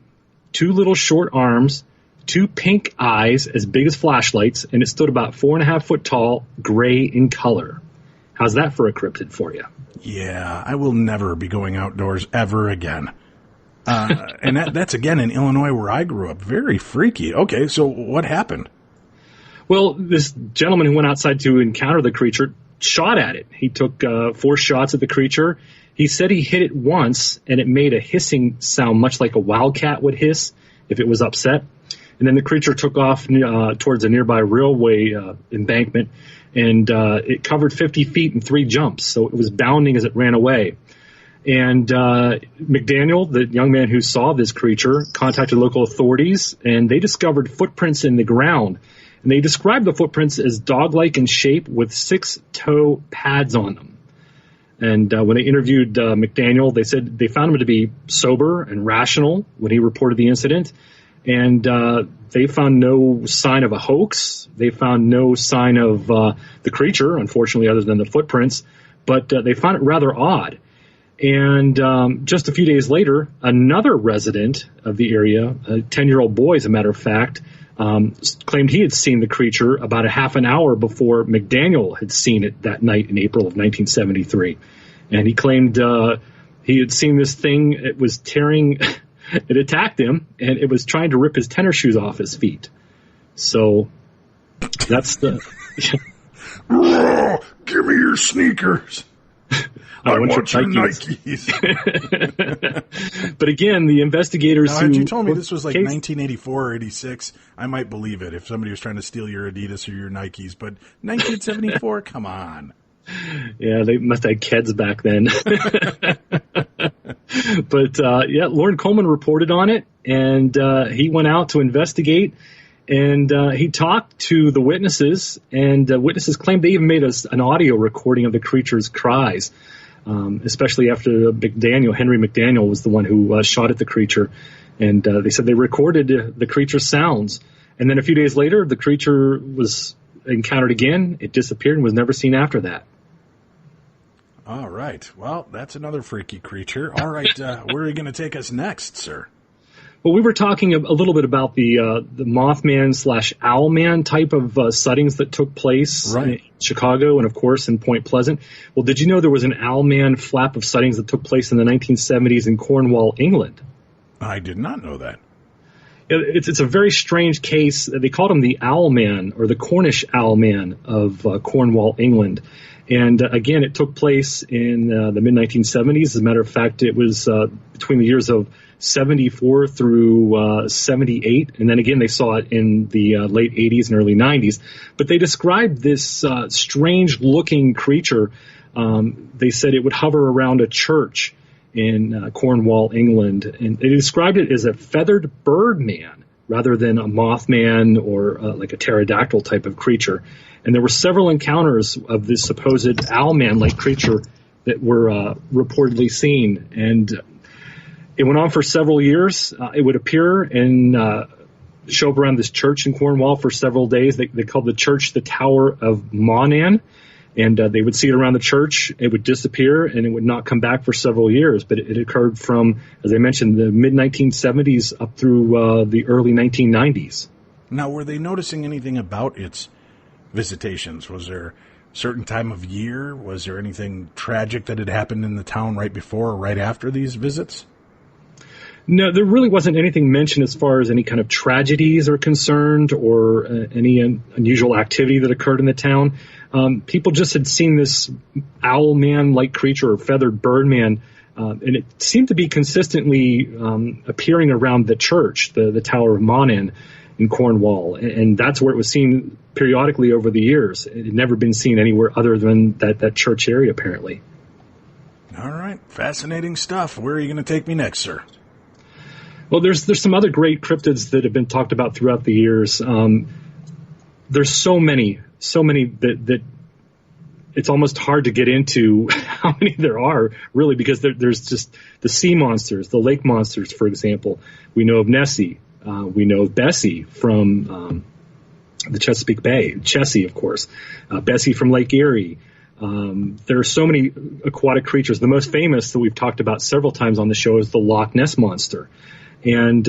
2 little short arms, 2 pink eyes as big as flashlights, and it stood about 4.5 foot tall, gray in color. How's that for a cryptid for you? Yeah, I will never be going outdoors ever again. And that's, again, in Illinois where I grew up. Very freaky. Okay, so what happened? Well, this gentleman who went outside to encounter the creature shot at it. He took 4 shots at the creature. He said he hit it once, and it made a hissing sound much like a wildcat would hiss if it was upset. And then the creature took off towards a nearby railway embankment, and it covered 50 feet in 3 jumps. So it was bounding as it ran away. And McDaniel, the young man who saw this creature, contacted local authorities, and they discovered footprints in the ground. And they described the footprints as dog-like in shape with 6-toe pads on them. And when they interviewed McDaniel, they said they found him to be sober and rational when he reported the incident. And they found no sign of a hoax. They found no sign of the creature, unfortunately, other than the footprints. But they found it rather odd. And just a few days later, another resident of the area, a 10-year-old boy, as a matter of fact, claimed he had seen the creature about a half an hour before McDaniel had seen it that night in April of 1973. And he claimed he had seen this thing. It was tearing, it attacked him, and it was trying to rip his tennis shoes off his feet. So that's the... Give me your sneakers. I want your Nikes. But again, the investigators now, had you told me this was like 1984 or 86, I might believe it if somebody was trying to steal your Adidas or your Nikes. But 1974, come on. Yeah, they must have had kids back then. But, Lauren Coleman reported on it, and he went out to investigate. And he talked to the witnesses, and witnesses claimed they even made an audio recording of the creature's cries. Especially after Henry McDaniel was the one who shot at the creature. And they said they recorded the creature's sounds. And then a few days later, the creature was encountered again. It disappeared and was never seen after that. All right. Well, that's another freaky creature. All right. Where are you going to take us next, sir? Well, we were talking a little bit about the Mothman/Owlman type of sightings that took place in Chicago and, of course, in Point Pleasant. Well, did you know there was an Owlman flap of sightings that took place in the 1970s in Cornwall, England? I did not know that. It's a very strange case. They called him the Owlman, or the Cornish Owlman of Cornwall, England. And again, it took place in the mid-1970s. As a matter of fact, it was between the years of 74 through 78. And then again, they saw it in the late 80s and early 90s. But they described this strange-looking creature. They said it would hover around a church in Cornwall, England. And they described it as a feathered bird man rather than a Mothman or like a pterodactyl type of creature. And there were several encounters of this supposed Owlman-like creature that were reportedly seen. And it went on for several years. It would appear and show up around this church in Cornwall for several days. They called the church the Tower of Monan. And they would see it around the church. It would disappear, and it would not come back for several years. But it occurred from, as I mentioned, the mid-1970s up through the early 1990s. Now, were they noticing anything about its visitations? Was there a certain time of year? Was there anything tragic that had happened in the town right before or right after these visits? No, there really wasn't anything mentioned as far as any kind of tragedies are concerned or any unusual activity that occurred in the town. People just had seen this owl man-like creature or feathered bird man, and it seemed to be consistently appearing around the church, the Tower of Monan in Cornwall, and that's where it was seen periodically over the years. It had never been seen anywhere other than that church area, apparently. All right, fascinating stuff. Where are you going to take me next, sir? Well, there's some other great cryptids that have been talked about throughout the years. There's so many that it's almost hard to get into how many there are, really, because there's just the sea monsters, the lake monsters, for example. We know of Nessie. We know of Bessie from the Chesapeake Bay. Chessie, of course. Bessie from Lake Erie. There are so many aquatic creatures. The most famous that we've talked about several times on the show is the Loch Ness Monster. And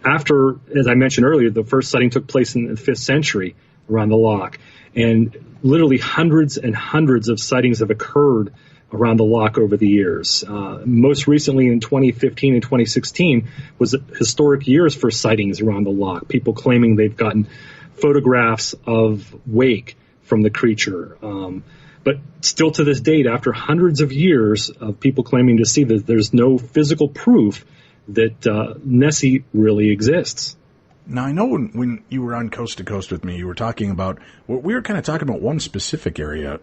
after, as I mentioned earlier, the first sighting took place in the 5th century around the loch. And literally hundreds and hundreds of sightings have occurred around the loch over the years. Most recently in 2015 and 2016 was historic years for sightings around the loch. People claiming they've gotten photographs of wake from the creature. But still to this date, after hundreds of years of people claiming to see that, there's no physical proof that Nessie really exists. Now, I know when you were on Coast to Coast with me, you were talking about, we were kind of talking about one specific area,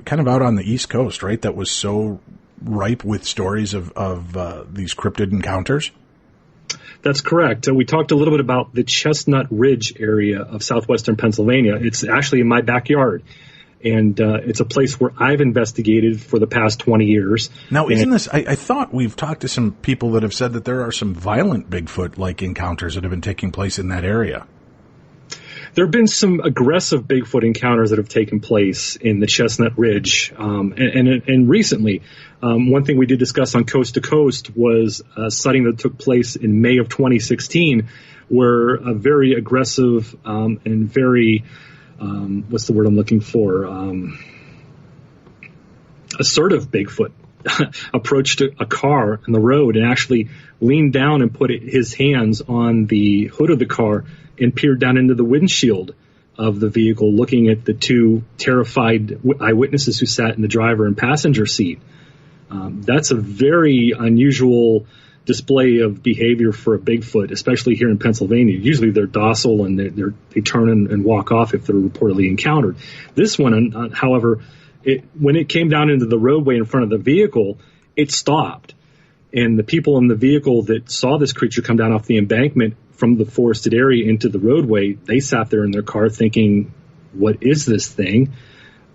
kind of out on the East Coast, right, that was so ripe with stories of these cryptid encounters? That's correct. We talked a little bit about the Chestnut Ridge area of southwestern Pennsylvania. It's actually in my backyard. And it's a place where I've investigated for the past 20 years. Now, isn't this, I thought we've talked to some people that have said that there are some violent Bigfoot-like encounters that have been taking place in that area. There have been some aggressive Bigfoot encounters that have taken place in the Chestnut Ridge. And recently, one thing we did discuss on Coast to Coast was a sighting that took place in May of 2016, where a very aggressive and very... what's the word I'm looking for? Assertive Bigfoot approached a car on the road and actually leaned down and put his hands on the hood of the car and peered down into the windshield of the vehicle, looking at the two terrified eyewitnesses who sat in the driver and passenger seat. That's a very unusual display of behavior for a Bigfoot, especially here in Pennsylvania. Usually they're docile and they turn and walk off if they're reportedly encountered. This one, however, when it came down into the roadway in front of the vehicle, it stopped. And the people in the vehicle that saw this creature come down off the embankment from the forested area into the roadway, they sat there in their car thinking, what is this thing?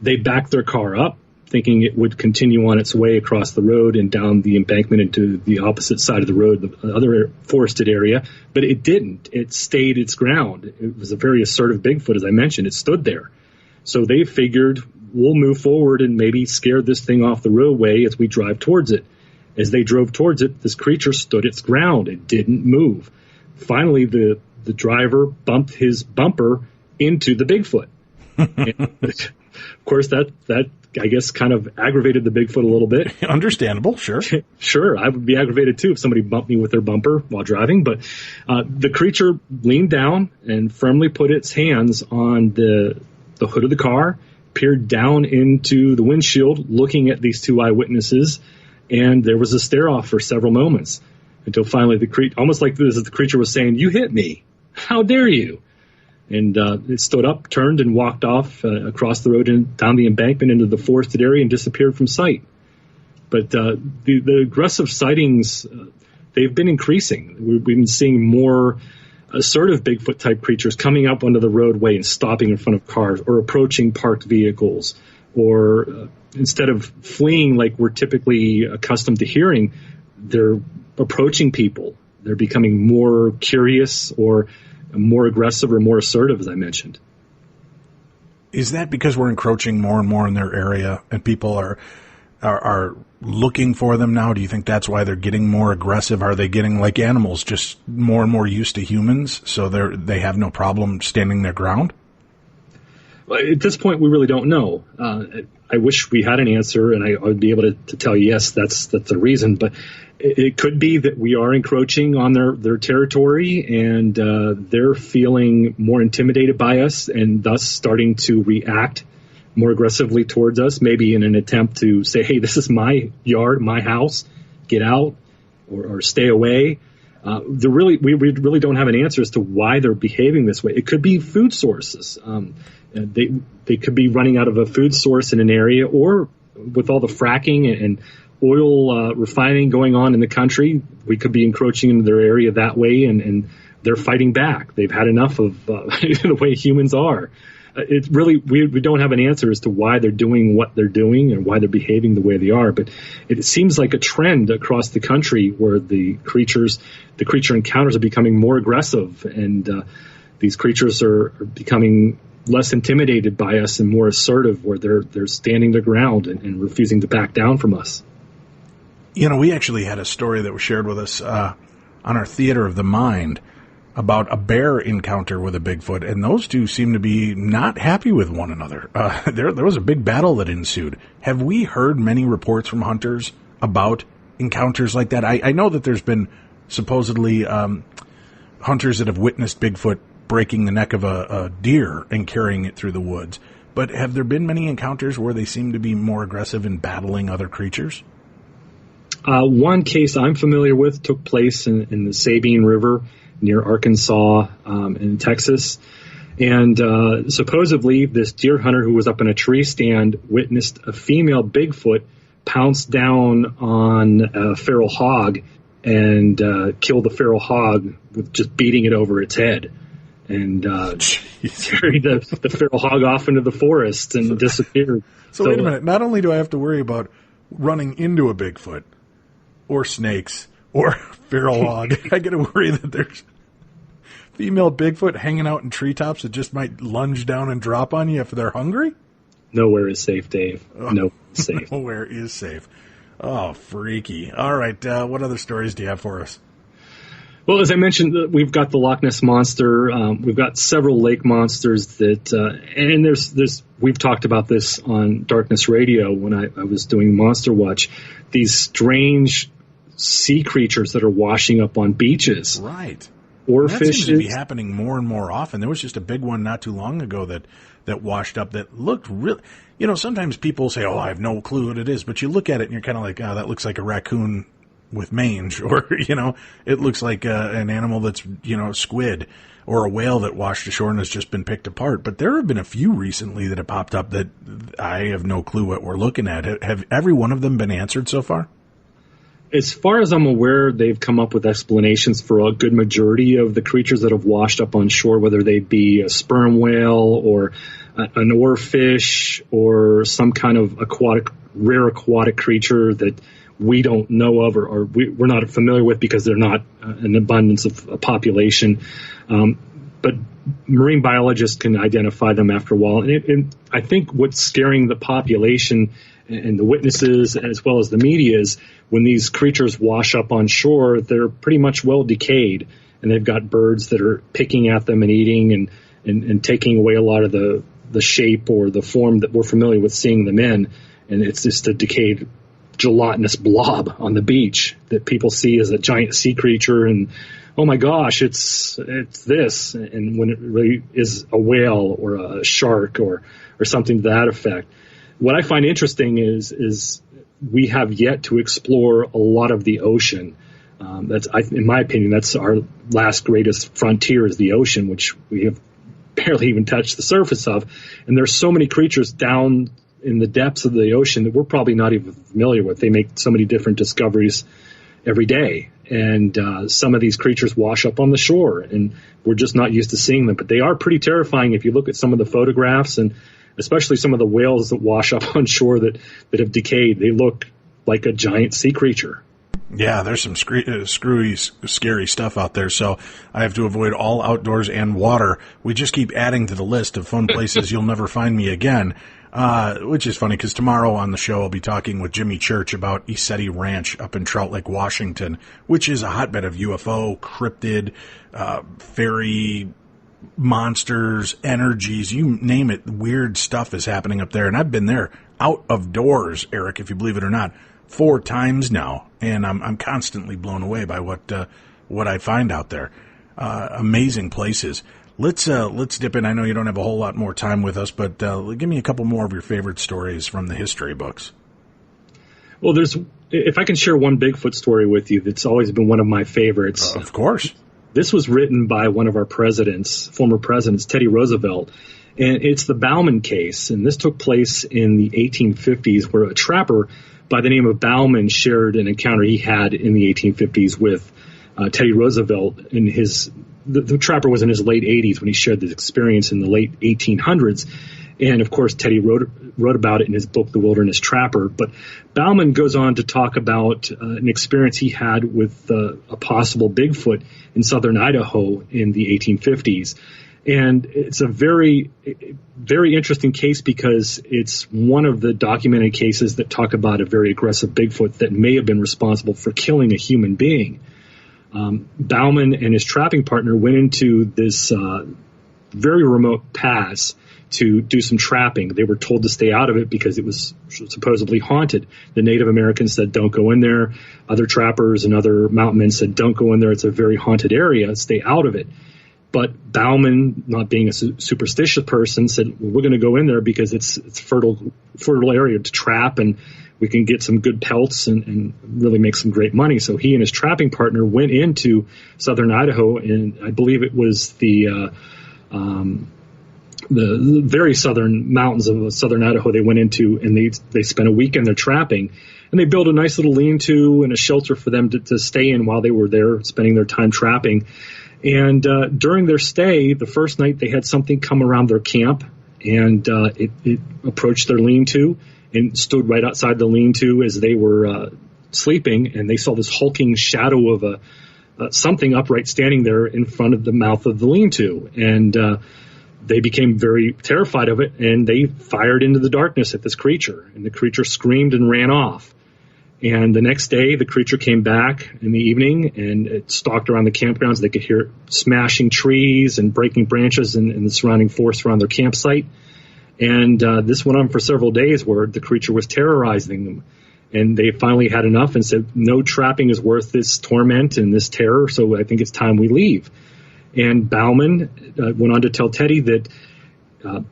They backed their car up, thinking it would continue on its way across the road and down the embankment into the opposite side of the road, the other forested area, but it didn't. It stayed its ground. It was a very assertive Bigfoot, as I mentioned. It stood there. So they figured, we'll move forward and maybe scare this thing off the roadway as we drive towards it. As they drove towards it, this creature stood its ground. It didn't move. Finally, the driver bumped his bumper into the Bigfoot. Of course, that I guess kind of aggravated the Bigfoot a little bit. Understandable, sure. Sure, I would be aggravated too if somebody bumped me with their bumper while driving. But the creature leaned down and firmly put its hands on the hood of the car, peered down into the windshield, looking at these two eyewitnesses, and there was a stare-off for several moments until finally almost like this, the creature was saying, "You hit me. How dare you?" And it stood up, turned, and walked off across the road and down the embankment into the forested area and disappeared from sight. But the aggressive sightings, they've been increasing. We've been seeing more assertive Bigfoot-type creatures coming up onto the roadway and stopping in front of cars or approaching parked vehicles. Or instead of fleeing like we're typically accustomed to hearing, they're approaching people. They're becoming more curious or more aggressive or more assertive, as I mentioned. Is that because we're encroaching more and more in their area and people are looking for them now? Do you think that's why they're getting more aggressive? Are they getting, like animals, just more and more used to humans, so they have no problem standing their ground? Well, at this point, we really don't know. I wish we had an answer, and I would be able to tell you, yes, that's the reason. But it could be that we are encroaching on their territory, and they're feeling more intimidated by us, and thus starting to react more aggressively towards us, maybe in an attempt to say, hey, this is my yard, my house, get out, or stay away. We really don't have an answer as to why they're behaving this way. It could be food sources. They could be running out of a food source in an area, or with all the fracking and oil refining going on in the country, we could be encroaching into their area that way, and they're fighting back. They've had enough of the way humans are. It's really, we don't have an answer as to why they're doing what they're doing and why they're behaving the way they are. But it seems like a trend across the country where the creature encounters are becoming more aggressive, and these creatures are becoming less intimidated by us and more assertive, where they're standing their ground and refusing to back down from us. You know, we actually had a story that was shared with us on our Theater of the Mind about a bear encounter with a Bigfoot, and those two seem to be not happy with one another. There was a big battle that ensued. Have we heard many reports from hunters about encounters like that? I know that there's been supposedly hunters that have witnessed Bigfoot breaking the neck of a deer and carrying it through the woods. But have there been many encounters where they seem to be more aggressive in battling other creatures? One case I'm familiar with took place in the Sabine River near Arkansas in Texas. And supposedly this deer hunter who was up in a tree stand witnessed a female Bigfoot pounce down on a feral hog and kill the feral hog with just beating it over its head. And carried the feral hog off into the forest and disappeared. So wait a minute. Not only do I have to worry about running into a Bigfoot or snakes or feral hog, I got to worry that there's female Bigfoot hanging out in treetops that just might lunge down and drop on you if they're hungry? Nowhere is safe, Dave. Nowhere is safe. Nowhere is safe. Oh, freaky. All right. What other stories do you have for us? Well, as I mentioned, we've got the Loch Ness Monster. We've got several lake monsters that, and there's we've talked about this on Darkness Radio when I was doing Monster Watch. These strange sea creatures that are washing up on beaches. Right. Or that fishes. seems to be happening more and more often. There was just a big one not too long ago that washed up that looked really, sometimes people say, oh, I have no clue what it is, but you look at it and you're kind of like, oh, that looks like a raccoon with mange, or, it looks like an animal that's, squid or a whale that washed ashore and has just been picked apart. But there have been a few recently that have popped up that I have no clue what we're looking at. Have every one of them been answered so far? As far as I'm aware, they've come up with explanations for a good majority of the creatures that have washed up on shore, whether they be a sperm whale or an oarfish or some kind of rare aquatic creature that we don't know of or we're not familiar with because they're not an abundance of a population. But marine biologists can identify them after a while. And I think what's scaring the population and the witnesses as well as the media is when these creatures wash up on shore, they're pretty much well decayed, and they've got birds that are picking at them and eating and taking away a lot of the shape or the form that we're familiar with seeing them in. And it's just a decayed gelatinous blob on the beach that people see as a giant sea creature, and oh my gosh, it's this, and when it really is a whale or a shark or something to that effect. What I find interesting is we have yet to explore a lot of the ocean. In my opinion, that's our last greatest frontier is the ocean, which we have barely even touched the surface of. And there's so many creatures down in the depths of the ocean that we're probably not even familiar with. They make so many different discoveries every day. And some of these creatures wash up on the shore, and we're just not used to seeing them. But they are pretty terrifying if you look at some of the photographs, and especially some of the whales that wash up on shore that have decayed. They look like a giant sea creature. Yeah, there's some screwy, scary stuff out there, so I have to avoid all outdoors and water. We just keep adding to the list of fun places you'll never find me again, which is funny because tomorrow on the show I'll be talking with Jimmy Church about Isetti Ranch up in Trout Lake, Washington, which is a hotbed of UFO, cryptid, fairy monsters, energies, you name it, weird stuff is happening up there. And I've been there out of doors, Eric, if you believe it or not, 4 times now, and I'm constantly blown away by what I find out there. Amazing places. Let's dip in. I know you don't have a whole lot more time with us, but give me a couple more of your favorite stories from the history books. Well, if I can share one Bigfoot story with you, that's always been one of my favorites. Of course. This was written by one of our former presidents, Teddy Roosevelt, and it's the Bauman case. And this took place in the 1850s, where a trapper by the name of Bauman shared an encounter he had in the 1850s with Teddy Roosevelt. The trapper was in his late 80s when he shared this experience in the late 1800s. And, of course, Teddy wrote about it in his book, The Wilderness Trapper. But Bauman goes on to talk about an experience he had with a possible Bigfoot in southern Idaho in the 1850s. And it's a very, very interesting case because it's one of the documented cases that talk about a very aggressive Bigfoot that may have been responsible for killing a human being. Bauman and his trapping partner went into this very remote pass to do some trapping. They were told to stay out of it because it was supposedly haunted. The Native Americans said, don't go in there. Other trappers and other mountain men said, don't go in there. It's a very haunted area. Stay out of it. But Bauman, not being a superstitious person, said, well, we're going to go in there because it's fertile area to trap, and we can get some good pelts and really make some great money. So he and his trapping partner went into southern Idaho, and I believe it was the very southern mountains of southern Idaho they went into, and they spent a weekend there trapping. And they built a nice little lean-to and a shelter for them to stay in while they were there spending their time trapping. And during their stay, the first night, they had something come around their camp, and it approached their lean-to and stood right outside the lean-to as they were sleeping, and they saw this hulking shadow of something upright standing there in front of the mouth of the lean-to. And they became very terrified of it, and they fired into the darkness at this creature, and the creature screamed and ran off. And the next day, the creature came back in the evening, and it stalked around the campgrounds. They could hear it smashing trees and breaking branches in the surrounding forest around their campsite. And this went on for several days, where the creature was terrorizing them. And they finally had enough and said, no trapping is worth this torment and this terror, so I think it's time we leave. And Bauman went on to tell Teddy that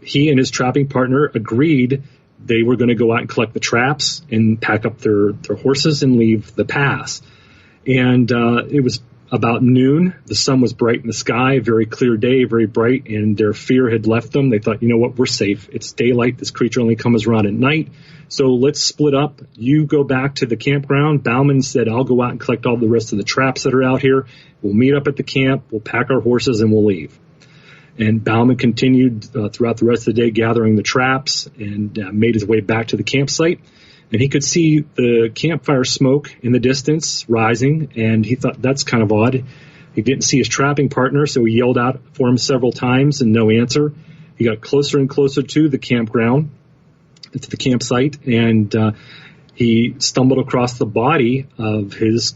he and his trapping partner agreed they were going to go out and collect the traps and pack up their horses and leave the pass. And it was about noon. The sun was bright in the sky, very clear day, very bright, and their fear had left them. They thought, you know what, we're safe. It's daylight. This creature only comes around at night. So let's split up. You go back to the campground. Bauman said, I'll go out and collect all the rest of the traps that are out here. We'll meet up at the camp. We'll pack our horses and we'll leave. And Bauman continued throughout the rest of the day gathering the traps and made his way back to the campsite. And he could see the campfire smoke in the distance rising, and he thought that's kind of odd. He didn't see his trapping partner, so he yelled out for him several times and no answer. He got closer and closer to the campground, to the campsite, and he stumbled across the body of his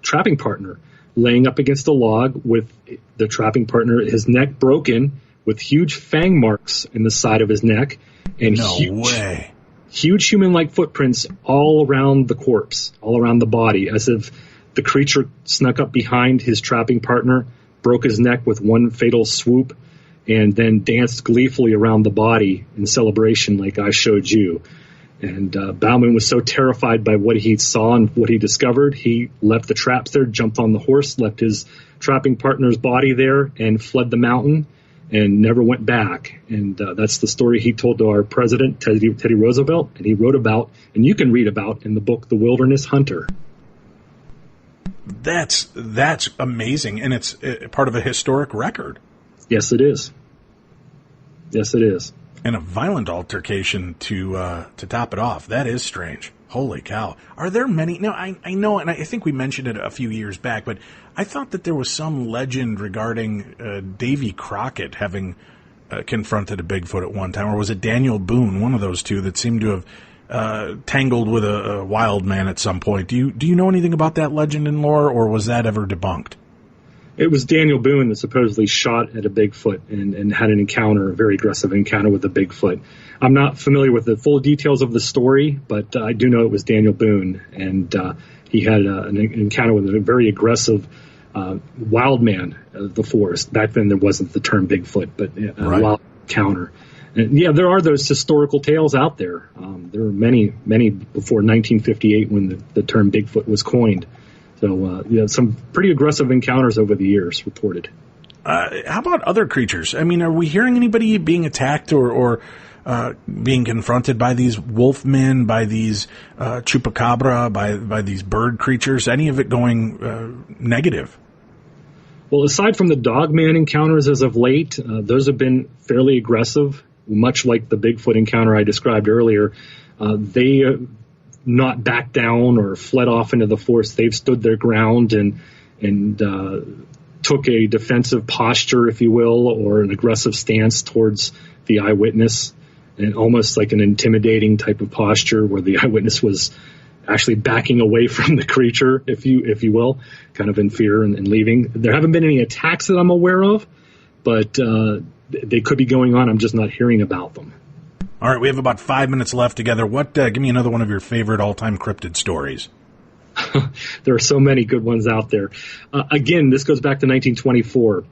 trapping partner, laying up against a log with the trapping partner, his neck broken, with huge fang marks in the side of his neck, and huge human-like footprints all around the corpse, all around the body, as if the creature snuck up behind his trapping partner, broke his neck with one fatal swoop, and then danced gleefully around the body in celebration like I showed you. And Bauman was so terrified by what he saw and what he discovered, he left the traps there, jumped on the horse, left his trapping partner's body there, and fled the mountain and never went back. And that's the story he told to our president, Teddy Roosevelt, and he wrote about, and you can read about in the book, The Wilderness Hunter. That's amazing, and it's part of a historic record. Yes, it is. Yes, it is. And a violent altercation to top it off. That is strange. Holy cow. Are there many? Now, I know, and I think we mentioned it a few years back, but I thought that there was some legend regarding Davy Crockett having confronted a Bigfoot at one time, or was it Daniel Boone, one of those two that seemed to have tangled with a wild man at some point. Do you know anything about that legend and lore, or was that ever debunked? It was Daniel Boone that supposedly shot at a Bigfoot and had an encounter, a very aggressive encounter with a Bigfoot. I'm not familiar with the full details of the story, but I do know it was Daniel Boone, and he had an encounter with a very aggressive wild man of the forest. Back then there wasn't the term Bigfoot, but a wild encounter. And yeah, there are those historical tales out there. There were many before 1958 when the term Bigfoot was coined. So, some pretty aggressive encounters over the years reported. How about other creatures? I mean, are we hearing anybody being attacked or being confronted by these wolfmen, by these chupacabra, by these bird creatures? Any of it going negative? Well, aside from the dogman encounters as of late, those have been fairly aggressive, much like the Bigfoot encounter I described earlier. They not backed down or fled off into the forest. They've stood their ground and took a defensive posture, if you will, or an aggressive stance towards the eyewitness, and almost like an intimidating type of posture where the eyewitness was actually backing away from the creature, if you will, kind of in fear and leaving. There haven't been any attacks that I'm aware of, but they could be going on. I'm just not hearing about them. All right, we have about 5 minutes left together. Give me another one of your favorite all-time cryptid stories. There are so many good ones out there. Again, this goes back to 1924.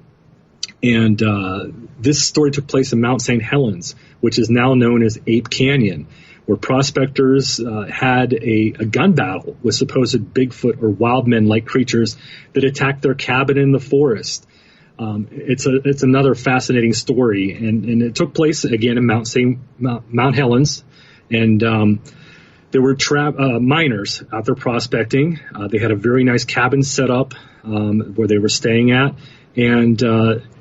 And this story took place in Mount St. Helens, which is now known as Ape Canyon, where prospectors had a gun battle with supposed Bigfoot or wild men-like creatures that attacked their cabin in the forest. It's another fascinating story, and it took place again in Mount Helens, and there were miners out there prospecting. They had a very nice cabin set up where they were staying at, and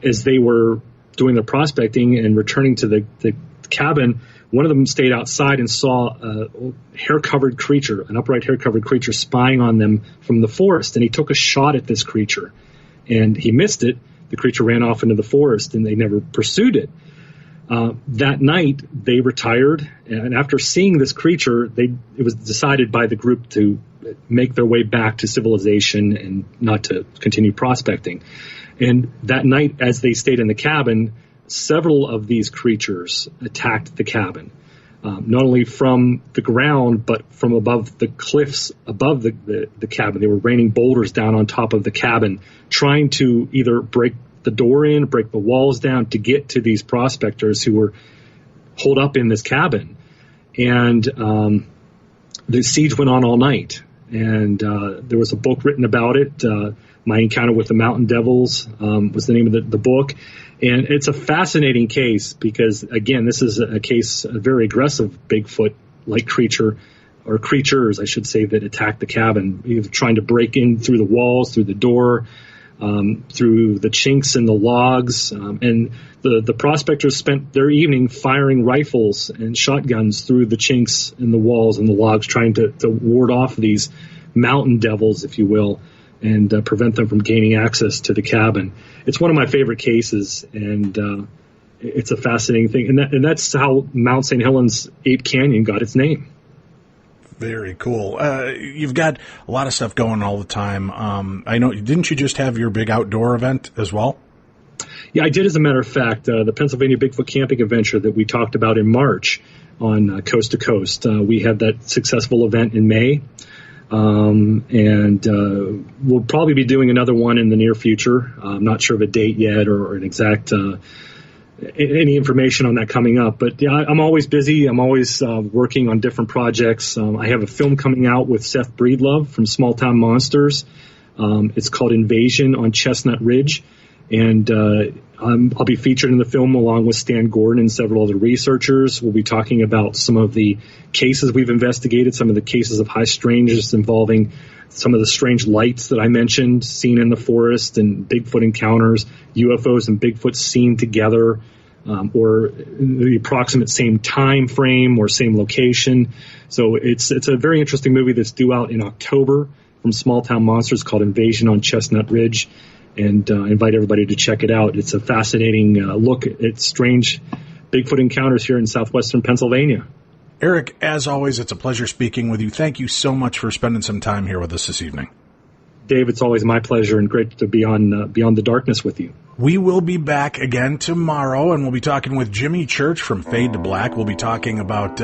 as they were doing their prospecting and returning to the cabin, one of them stayed outside and saw a hair-covered creature, an upright hair-covered creature spying on them from the forest, and he took a shot at this creature, and he missed it. The creature ran off into the forest, and they never pursued it. That night, they retired, and after seeing this creature, it was decided by the group to make their way back to civilization and not to continue prospecting. And that night, as they stayed in the cabin, several of these creatures attacked the cabin, not only from the ground, but from above the cliffs above the cabin. They were raining boulders down on top of the cabin, trying to either break the door in, break the walls down to get to these prospectors who were holed up in this cabin. And the siege went on all night. And there was a book written about it. My Encounter with the Mountain Devils was the name of the book. And it's a fascinating case because, again, this is a very aggressive Bigfoot-like creature, or creatures, I should say, that attacked the cabin, either trying to break in through the walls, through the door, through the chinks in the logs. And the prospectors spent their evening firing rifles and shotguns through the chinks in the walls and the logs, trying to ward off these mountain devils, if you will, and prevent them from gaining access to the cabin. It's one of my favorite cases, and it's a fascinating thing. And that's how Mount St. Helens Ape Canyon got its name. Very cool. You've got a lot of stuff going all the time. I know, didn't you just have your big outdoor event as well? Yeah, I did, as a matter of fact. The Pennsylvania Bigfoot Camping Adventure that we talked about in March on Coast to Coast. We had that successful event in May. And we'll probably be doing another one in the near future. I'm not sure of a date yet or an exact any information on that coming up. But yeah, I'm always busy. I'm always working on different projects. I have a film coming out with Seth Breedlove from Small Town Monsters. It's called Invasion on Chestnut Ridge. And I'll be featured in the film along with Stan Gordon and several other researchers. We'll be talking about some of the cases we've investigated, some of the cases of high strangeness involving some of the strange lights that I mentioned, seen in the forest, and Bigfoot encounters, UFOs and Bigfoot seen together, or the approximate same time frame or same location. So it's a very interesting movie that's due out in October from Small Town Monsters, called Invasion on Chestnut Ridge. And invite everybody to check it out. It's a fascinating look at strange Bigfoot encounters here in southwestern Pennsylvania. Eric, as always, it's a pleasure speaking with you. Thank you so much for spending some time here with us this evening. Dave, it's always my pleasure and great to be on Beyond the Darkness with you. We will be back again tomorrow, and we'll be talking with Jimmy Church from Fade to Black. We'll be talking about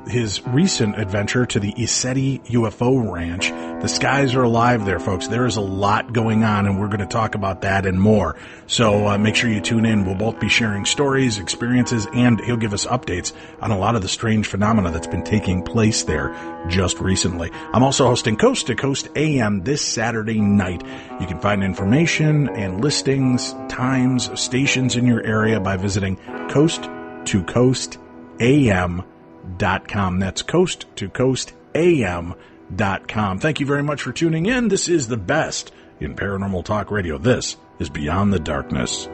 his recent adventure to the Isetti UFO Ranch. The skies are alive there, folks. There is a lot going on, and we're going to talk about that and more. So make sure you tune in. We'll both be sharing stories, experiences, and he'll give us updates on a lot of the strange phenomena that's been taking place there just recently. I'm also hosting Coast to Coast AM this Saturday night. You can find information and listings, times, stations in your area by visiting coasttocoastam.com. That's coasttocoastam.com. Thank you very much for tuning in. This is the best in paranormal talk radio. This is Beyond the Darkness.